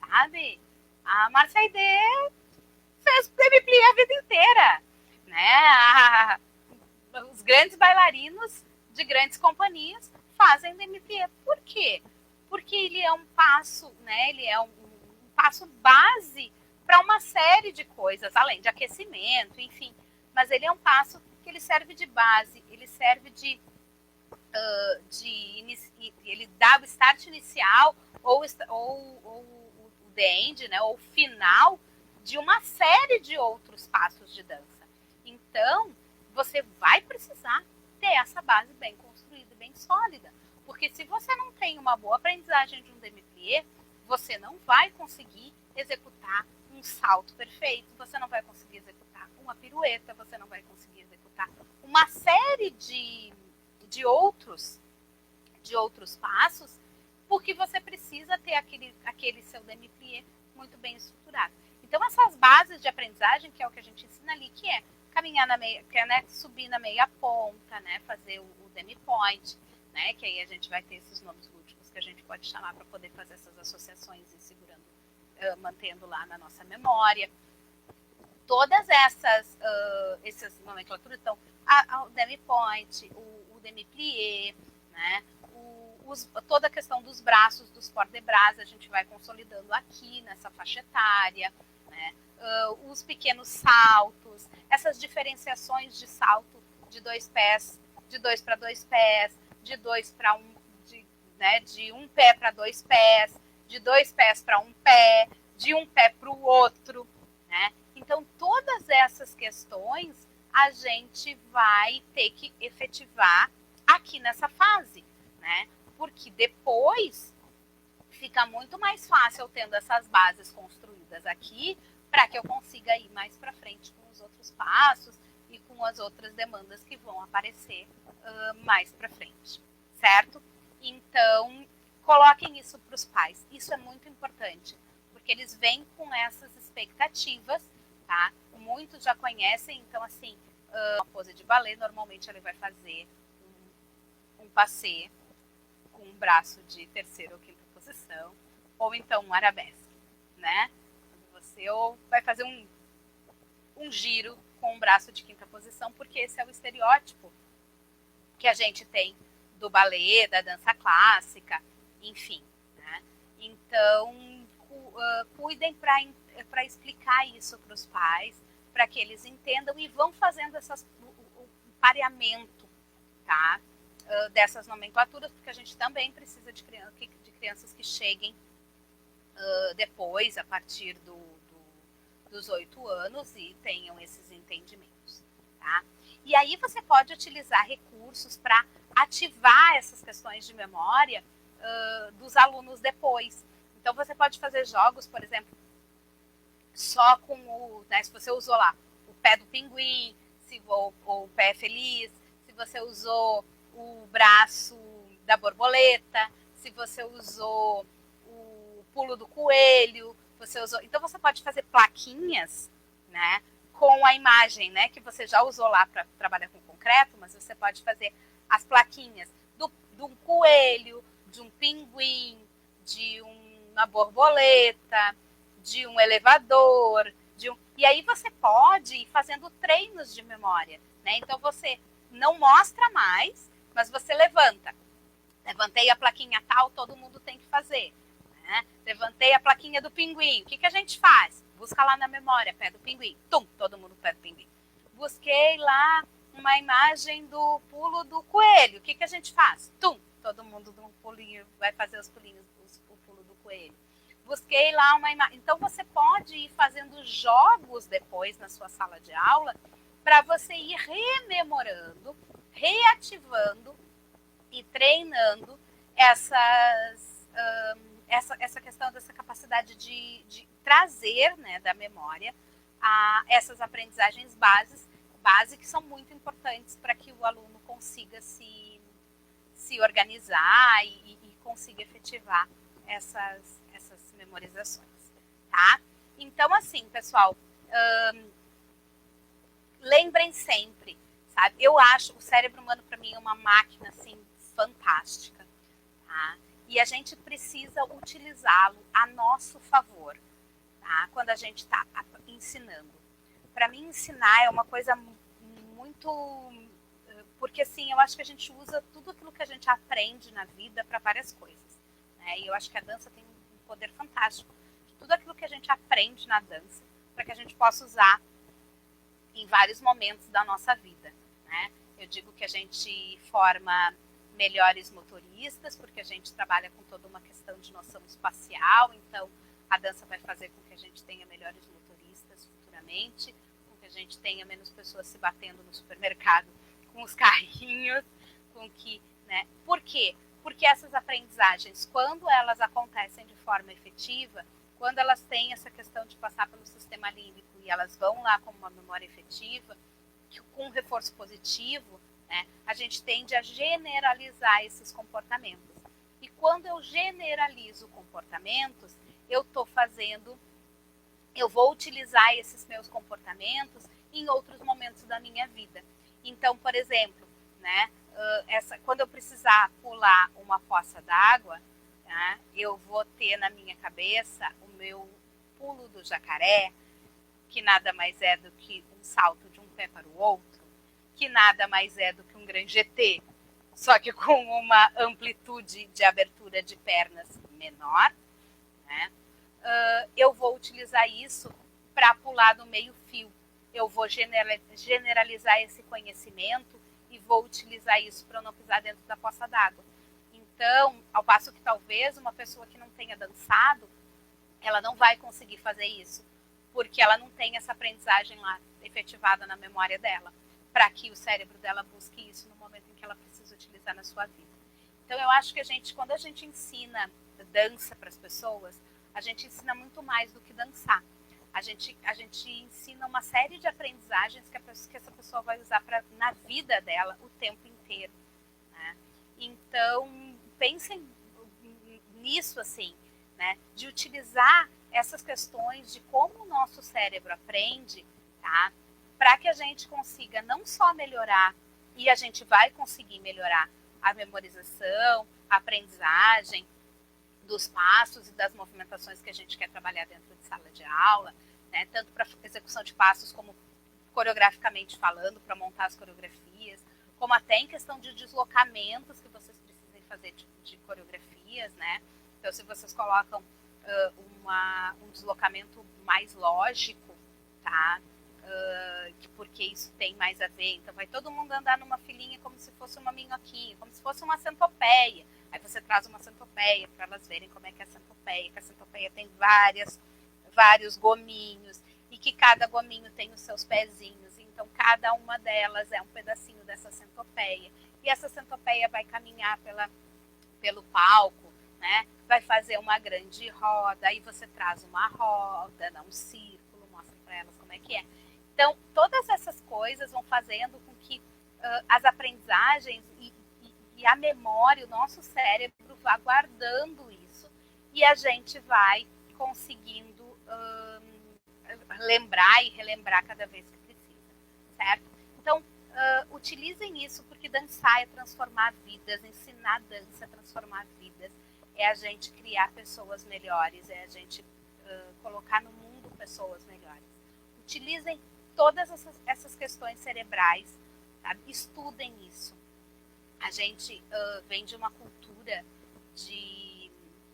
sabe? A Márcia Aidê fez demi-plié a vida inteira, né? Os grandes bailarinos de grandes companhias fazem demi-plié. Por quê? Porque ele é um passo, né? Ele é um passo base para uma série de coisas, além de aquecimento, enfim. Mas ele é um passo que ele serve de base, ele serve ele dá o start inicial ou o the end, né? Ou o final de uma série de outros passos de dança. Então, você vai precisar ter essa base bem construída, bem sólida. Porque se você não tem uma boa aprendizagem de um demi-plié, você não vai conseguir executar um salto perfeito, você não vai conseguir executar uma pirueta, você não vai conseguir executar uma série de outros passos, porque você precisa ter aquele seu demi-plié muito bem estruturado. Então, essas bases de aprendizagem, que é o que a gente ensina ali, que é caminhar na meia, que é, né, subir na meia ponta, né, fazer o demi-point, né? Que aí a gente vai ter esses nomes lúdicos que a gente pode chamar para poder fazer essas associações e segurando, mantendo lá na nossa memória. Todas essas nomenclaturas, então, o demi-point, o demi-plié, né? Toda a questão dos braços, dos port de bras, a gente vai consolidando aqui nessa faixa etária, né? Os pequenos saltos, essas diferenciações de salto de 2 pés, de 2 para 2 pés, de 2 para 1, né? De 1 pé para 2 pés, de 2 pés para 1 pé, de 1 pé para o outro, né? Então, todas essas questões a gente vai ter que efetivar aqui nessa fase, né? Porque depois fica muito mais fácil tendo essas bases construídas aqui para que eu consiga ir mais para frente com os outros passos e com as outras demandas que vão aparecer mais para frente, certo? Então, coloquem isso para os pais. Isso é muito importante, porque eles vêm com essas expectativas, tá? Muitos já conhecem, então, assim, uma pose de balé, normalmente ele vai fazer um passê com um braço de terceira ou quinta posição, ou então um arabesque, né? Você ou vai fazer um giro com um braço de quinta posição, porque esse é o estereótipo que a gente tem do balé, da dança clássica, enfim, né? Então, cuidem para explicar isso para os pais, para que eles entendam e vão fazendo o pareamento, tá? Dessas nomenclaturas, porque a gente também precisa de crianças que cheguem depois, a partir dos 8 anos e tenham esses entendimentos, tá? E aí você pode utilizar recursos para ativar essas questões de memória dos alunos depois. Então você pode fazer jogos, por exemplo, só com né, se você usou lá o pé do pinguim, ou o pé feliz, se você usou o braço da borboleta, se você usou o pulo do coelho, então você pode fazer plaquinhas, né, com a imagem, né, que você já usou lá para trabalhar com concreto, mas você pode fazer as plaquinhas de um coelho, de um pinguim, de uma borboleta, de um elevador, e aí você pode ir fazendo treinos de memória, né? Então você não mostra mais, mas você levanta. Levantei a plaquinha tal, todo mundo tem que fazer. Né? Levantei a plaquinha do pinguim. O que a gente faz? Busca lá na memória, pé do pinguim. Tum, todo mundo pé do pinguim. Busquei lá uma imagem do pulo do coelho. O que a gente faz? Tum, todo mundo do pulinho vai fazer os pulinhos, o pulo do coelho. Busquei lá uma imagem. Então você pode ir fazendo jogos depois na sua sala de aula para você ir rememorando, reativando e treinando essa questão dessa capacidade de trazer, né, da memória essas aprendizagens base que são muito importantes para que o aluno consiga se organizar e consiga efetivar essas memorizações, tá? Então, assim, pessoal, lembrem sempre, sabe? Eu acho o cérebro humano, para mim, é uma máquina, assim, fantástica, tá? E a gente precisa utilizá-lo a nosso favor, tá? Quando a gente está ensinando. Para mim, ensinar é uma coisa muito... Porque, assim, eu acho que a gente usa tudo aquilo que a gente aprende na vida para várias coisas, né? E eu acho que a dança tem um poder fantástico. Tudo aquilo que a gente aprende na dança, para que a gente possa usar em vários momentos da nossa vida, né? Eu digo que a gente forma melhores motoristas, porque a gente trabalha com toda uma questão de noção espacial, então a dança vai fazer com que a gente tenha melhores motoristas futuramente, com que a gente tenha menos pessoas se batendo no supermercado com os carrinhos, com que, né? Por quê? Porque essas aprendizagens, quando elas acontecem de forma efetiva, quando elas têm essa questão de passar pelo sistema límbico e elas vão lá como uma memória efetiva, com um reforço positivo, né, a gente tende a generalizar esses comportamentos. E quando eu generalizo comportamentos, eu vou utilizar esses meus comportamentos em outros momentos da minha vida. Então, por exemplo, né, quando eu precisar pular uma poça d'água, tá, eu vou ter na minha cabeça o meu pulo do jacaré, que nada mais é do que um salto de um pé para o outro, que nada mais é do que um grande GT, só que com uma amplitude de abertura de pernas menor, né? Eu vou utilizar isso para pular no meio fio. Eu vou generalizar esse conhecimento e vou utilizar isso para não pisar dentro da poça d'água. Então, ao passo que talvez uma pessoa que não tenha dançado, ela não vai conseguir fazer isso, porque ela não tem essa aprendizagem lá efetivada na memória dela, para que o cérebro dela busque isso no momento em que ela precisa utilizar na sua vida. Então, eu acho que quando a gente ensina dança para as pessoas, a gente ensina muito mais do que dançar. A gente ensina uma série de aprendizagens que essa pessoa vai usar na vida dela o tempo inteiro, né? Então, pensem nisso, assim, né? De utilizar essas questões de como o nosso cérebro aprende, tá? Para que a gente consiga não só melhorar, e a gente vai conseguir melhorar a memorização, a aprendizagem dos passos e das movimentações que a gente quer trabalhar dentro de sala de aula, né? Tanto para execução de passos como coreograficamente falando, para montar as coreografias, como até em questão de deslocamentos que vocês precisem fazer de coreografias, né? Então, se vocês colocam um deslocamento mais lógico, tá? Porque isso tem mais a ver. Então, vai todo mundo andar numa filinha como se fosse uma minhoquinha, como se fosse uma centopeia. Aí você traz uma centopeia para elas verem como é que é a centopeia. Que a centopeia tem vários gominhos e que cada gominho tem os seus pezinhos. Então, cada uma delas é um pedacinho dessa centopeia. E essa centopeia vai caminhar pelo palco, né? Vai fazer uma grande roda. Aí você traz uma roda, um círculo, mostra para elas como é que é. Então, todas essas coisas vão fazendo com que as aprendizagens e a memória, o nosso cérebro vá guardando isso e a gente vai conseguindo lembrar e relembrar cada vez que precisa, certo? Então, utilizem isso, porque dançar é transformar vidas, ensinar dança é transformar vidas, é a gente criar pessoas melhores, é a gente colocar no mundo pessoas melhores. Utilizem todas essas questões cerebrais, tá? Estudem isso. A gente vem de uma cultura de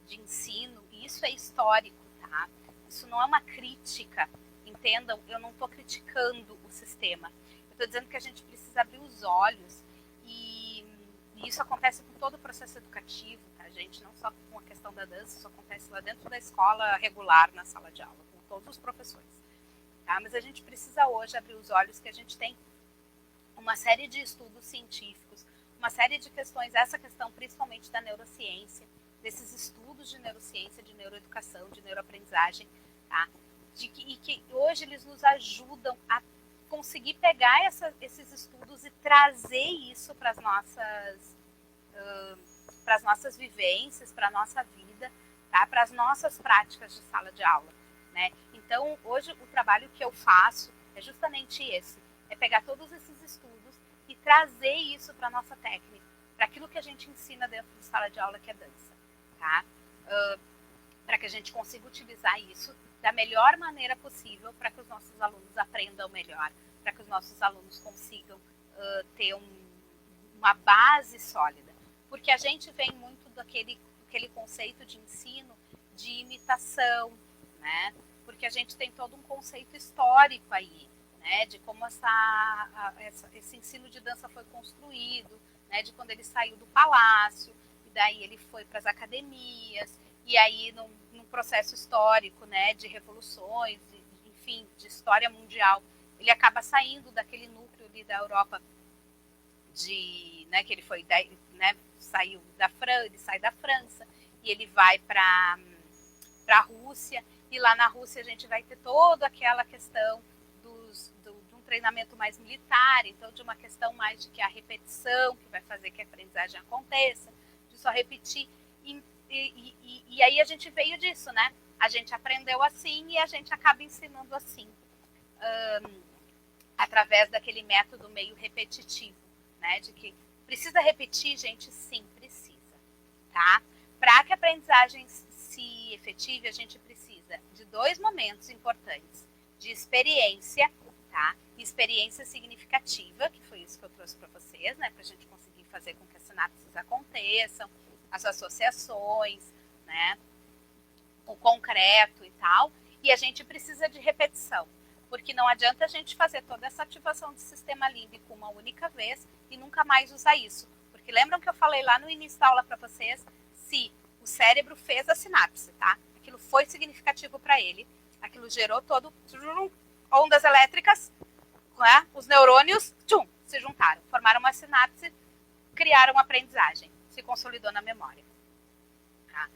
ensino, e isso é histórico, tá? Isso não é uma crítica, entendam, eu não estou criticando o sistema. Eu estou dizendo que a gente precisa abrir os olhos e isso acontece com todo o processo educativo, tá, gente? Não só com a questão da dança, isso acontece lá dentro da escola regular, na sala de aula, com todos os professores. Tá? Mas a gente precisa hoje abrir os olhos que a gente tem uma série de estudos científicos, uma série de questões, essa questão principalmente da neurociência, desses estudos de neurociência, de neuroeducação, de neuroaprendizagem, tá? E que hoje eles nos ajudam a conseguir pegar esses estudos e trazer isso para as nossas vivências, para a nossa vida, tá? Para as nossas práticas de sala de aula, né? Então, hoje o trabalho que eu faço é justamente esse, é pegar todos esses estudos e trazer isso para a nossa técnica, para aquilo que a gente ensina dentro de sala de aula, que é dança, tá? Para que a gente consiga utilizar isso da melhor maneira possível para que os nossos alunos aprendam melhor, para que os nossos alunos consigam ter uma base sólida. Porque a gente vem muito daquele conceito de ensino de imitação, né? Porque a gente tem todo um conceito histórico aí, né? De como esse ensino de dança foi construído, né? De quando ele saiu do palácio, e daí ele foi para as academias, e aí num processo histórico, né? De revoluções, enfim, de história mundial, ele acaba saindo daquele núcleo ali da Europa, né, que ele foi, né, saiu da França, ele sai da França e ele vai para a Rússia, e lá na Rússia a gente vai ter toda aquela questão de um treinamento mais militar, então de uma questão mais de que a repetição que vai fazer que a aprendizagem aconteça, de só repetir, e aí a gente veio disso, né? A gente aprendeu assim e a gente acaba ensinando assim, através daquele método meio repetitivo, né? De que Precisa repetir, gente? Sim, precisa, tá? Para que a aprendizagem se efetive, a gente precisa de 2 momentos importantes, de experiência, tá? Experiência significativa, que foi isso que eu trouxe para vocês, né? Para a gente conseguir fazer com que as sinapses aconteçam, as associações, né? O concreto e tal. E a gente precisa de repetição, porque não adianta a gente fazer toda essa ativação do sistema límbico uma única vez e nunca mais usar isso. Porque lembram que eu falei lá no início da aula para vocês, se o cérebro fez a sinapse, tá? Aquilo foi significativo para ele, aquilo gerou todo ondas elétricas, né? Os neurônios se juntaram, formaram uma sinapse, criaram uma aprendizagem, se consolidou na memória. Tá?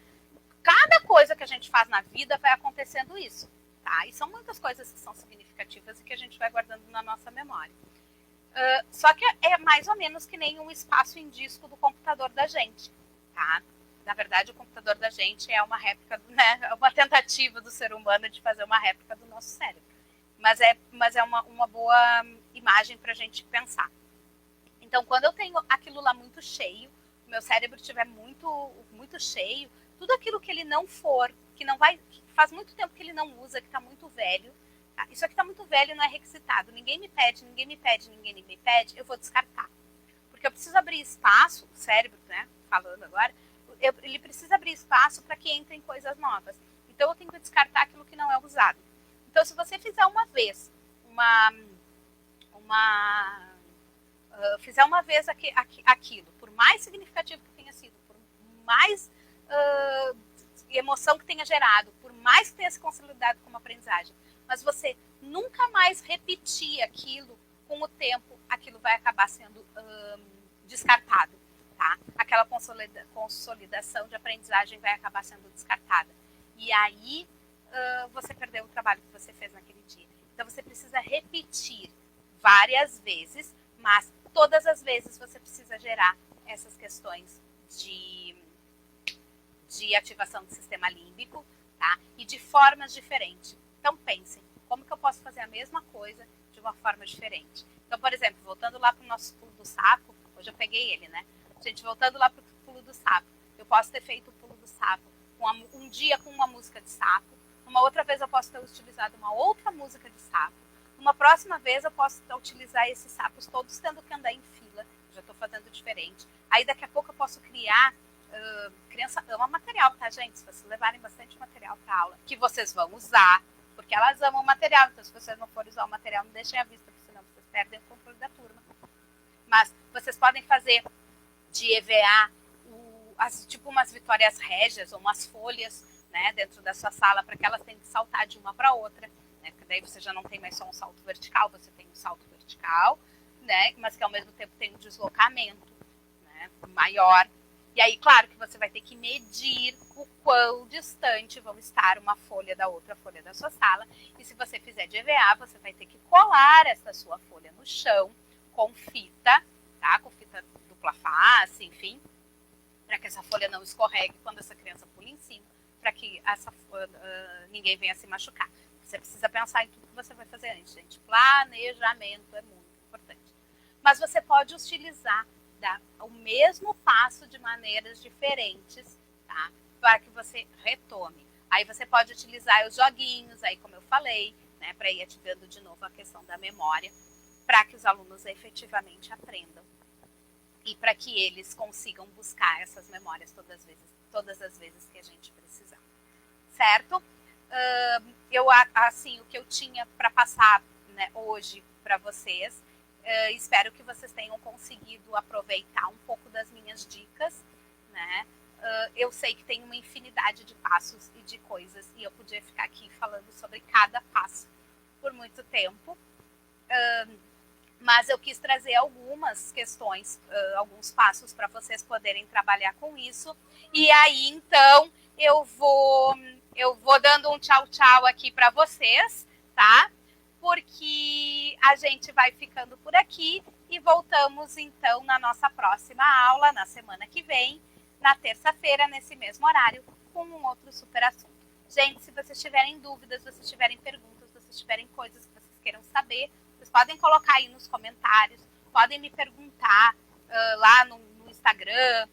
Cada coisa que a gente faz na vida vai acontecendo isso. Tá? E são muitas coisas que são significativas e que a gente vai guardando na nossa memória. Só que é mais ou menos que nem um espaço em disco do computador da gente. Tá? Na verdade, o computador da gente é uma réplica, né? É uma tentativa do ser humano de fazer uma réplica do nosso cérebro. Mas é uma boa imagem para a gente pensar. Então, quando eu tenho aquilo lá muito cheio, o meu cérebro estiver muito cheio, tudo aquilo que ele não for, que faz muito tempo que ele não usa, que está muito velho, tá? Isso aqui está muito velho, não é requisitado, ninguém me pede, eu vou descartar. Porque eu preciso abrir espaço, o cérebro, né, falando agora, ele precisa abrir espaço para que entrem coisas novas. Então eu tenho que descartar aquilo que não é usado. Então se você fizer uma vez fizer uma vez aquilo, por mais significativo que tenha sido, por mais emoção que tenha gerado, por mais que tenha se consolidado como aprendizagem, mas você nunca mais repetir aquilo, com o tempo, aquilo vai acabar sendo descartado, tá? Aquela consolidação de aprendizagem vai acabar sendo descartada. E aí você perdeu o trabalho que você fez naquele dia. Então você precisa repetir várias vezes, mas todas as vezes você precisa gerar essas questões de ativação do sistema límbico, tá? E de formas diferentes. Então pensem, como que eu posso fazer a mesma coisa de uma forma diferente? Então, por exemplo, voltando lá para o nosso pulo do sapo, hoje eu peguei ele, né? Gente, voltando lá para o pulo do sapo, eu posso ter feito o pulo do sapo um dia com uma música de sapo, uma outra vez eu posso ter utilizado uma outra música de sapo, uma próxima vez eu posso utilizar esses sapos todos tendo que andar em fila, já estou fazendo diferente. Aí daqui a pouco eu posso criar, criança ama material, tá, gente? Se vocês levarem bastante material para aula, que vocês vão usar, porque elas amam o material, então se vocês não forem usar o material, não deixem à vista, porque senão vocês perdem o controle da turma. Mas vocês podem fazer de EVA, tipo umas vitórias régias ou umas folhas, né, dentro da sua sala, para que elas tenham que saltar de uma para outra, né, porque daí você já não tem mais só um salto vertical, você tem um salto vertical, né, mas que ao mesmo tempo tem um deslocamento, né, maior. E aí, claro que você vai ter que medir o quão distante vão estar uma folha da outra folha da sua sala. E se você fizer de EVA, você vai ter que colar essa sua folha no chão com fita, tá? Com fita dupla face, enfim, para que essa folha não escorregue quando essa criança pula em cima, para que ninguém venha se machucar. Você precisa pensar em tudo que você vai fazer antes, gente. Planejamento é muito importante. Mas você pode utilizar o mesmo passo de maneiras diferentes, tá? Para que você retome. Aí você pode utilizar os joguinhos, aí como eu falei, né, para ir ativando de novo a questão da memória, para que os alunos efetivamente aprendam e para que eles consigam buscar essas memórias todas as vezes que a gente precisar. Certo? Assim, o que eu tinha para passar, né, hoje para vocês, espero que vocês tenham conseguido aproveitar um pouco das minhas dicas, né? Eu sei que tem uma infinidade de passos e de coisas e eu podia ficar aqui falando sobre cada passo por muito tempo, mas eu quis trazer algumas questões, alguns passos para vocês poderem trabalhar com isso. E aí, então, eu vou dando um tchau, tchau aqui para vocês, tá? Porque a gente vai ficando por aqui e voltamos, então, na nossa próxima aula, na semana que vem, na terça-feira, nesse mesmo horário, com um outro super assunto. Gente, se vocês tiverem dúvidas, se vocês tiverem perguntas, se vocês tiverem coisas que vocês queiram saber, vocês podem colocar aí nos comentários, podem me perguntar, lá no Instagram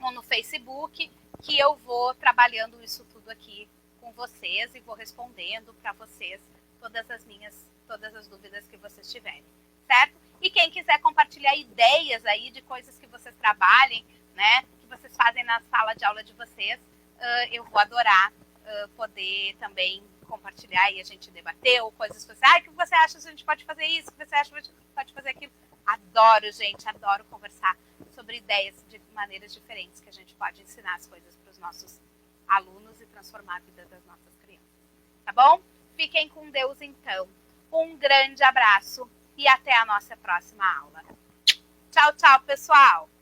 ou no Facebook, que eu vou trabalhando isso tudo aqui com vocês e vou respondendo para vocês todas as dúvidas que vocês tiverem, certo? E quem quiser compartilhar ideias aí de coisas que vocês trabalhem, né, que vocês fazem na sala de aula de vocês, eu vou adorar poder também compartilhar e a gente debater, ou coisas que você, o que você acha que a gente pode fazer isso, o que você acha que a gente pode fazer aquilo. Adoro, gente, adoro conversar sobre ideias de maneiras diferentes que a gente pode ensinar as coisas para os nossos alunos e transformar a vida das nossas crianças. Tá bom? Fiquem com Deus, então. Um grande abraço e até a nossa próxima aula. Tchau, tchau, pessoal!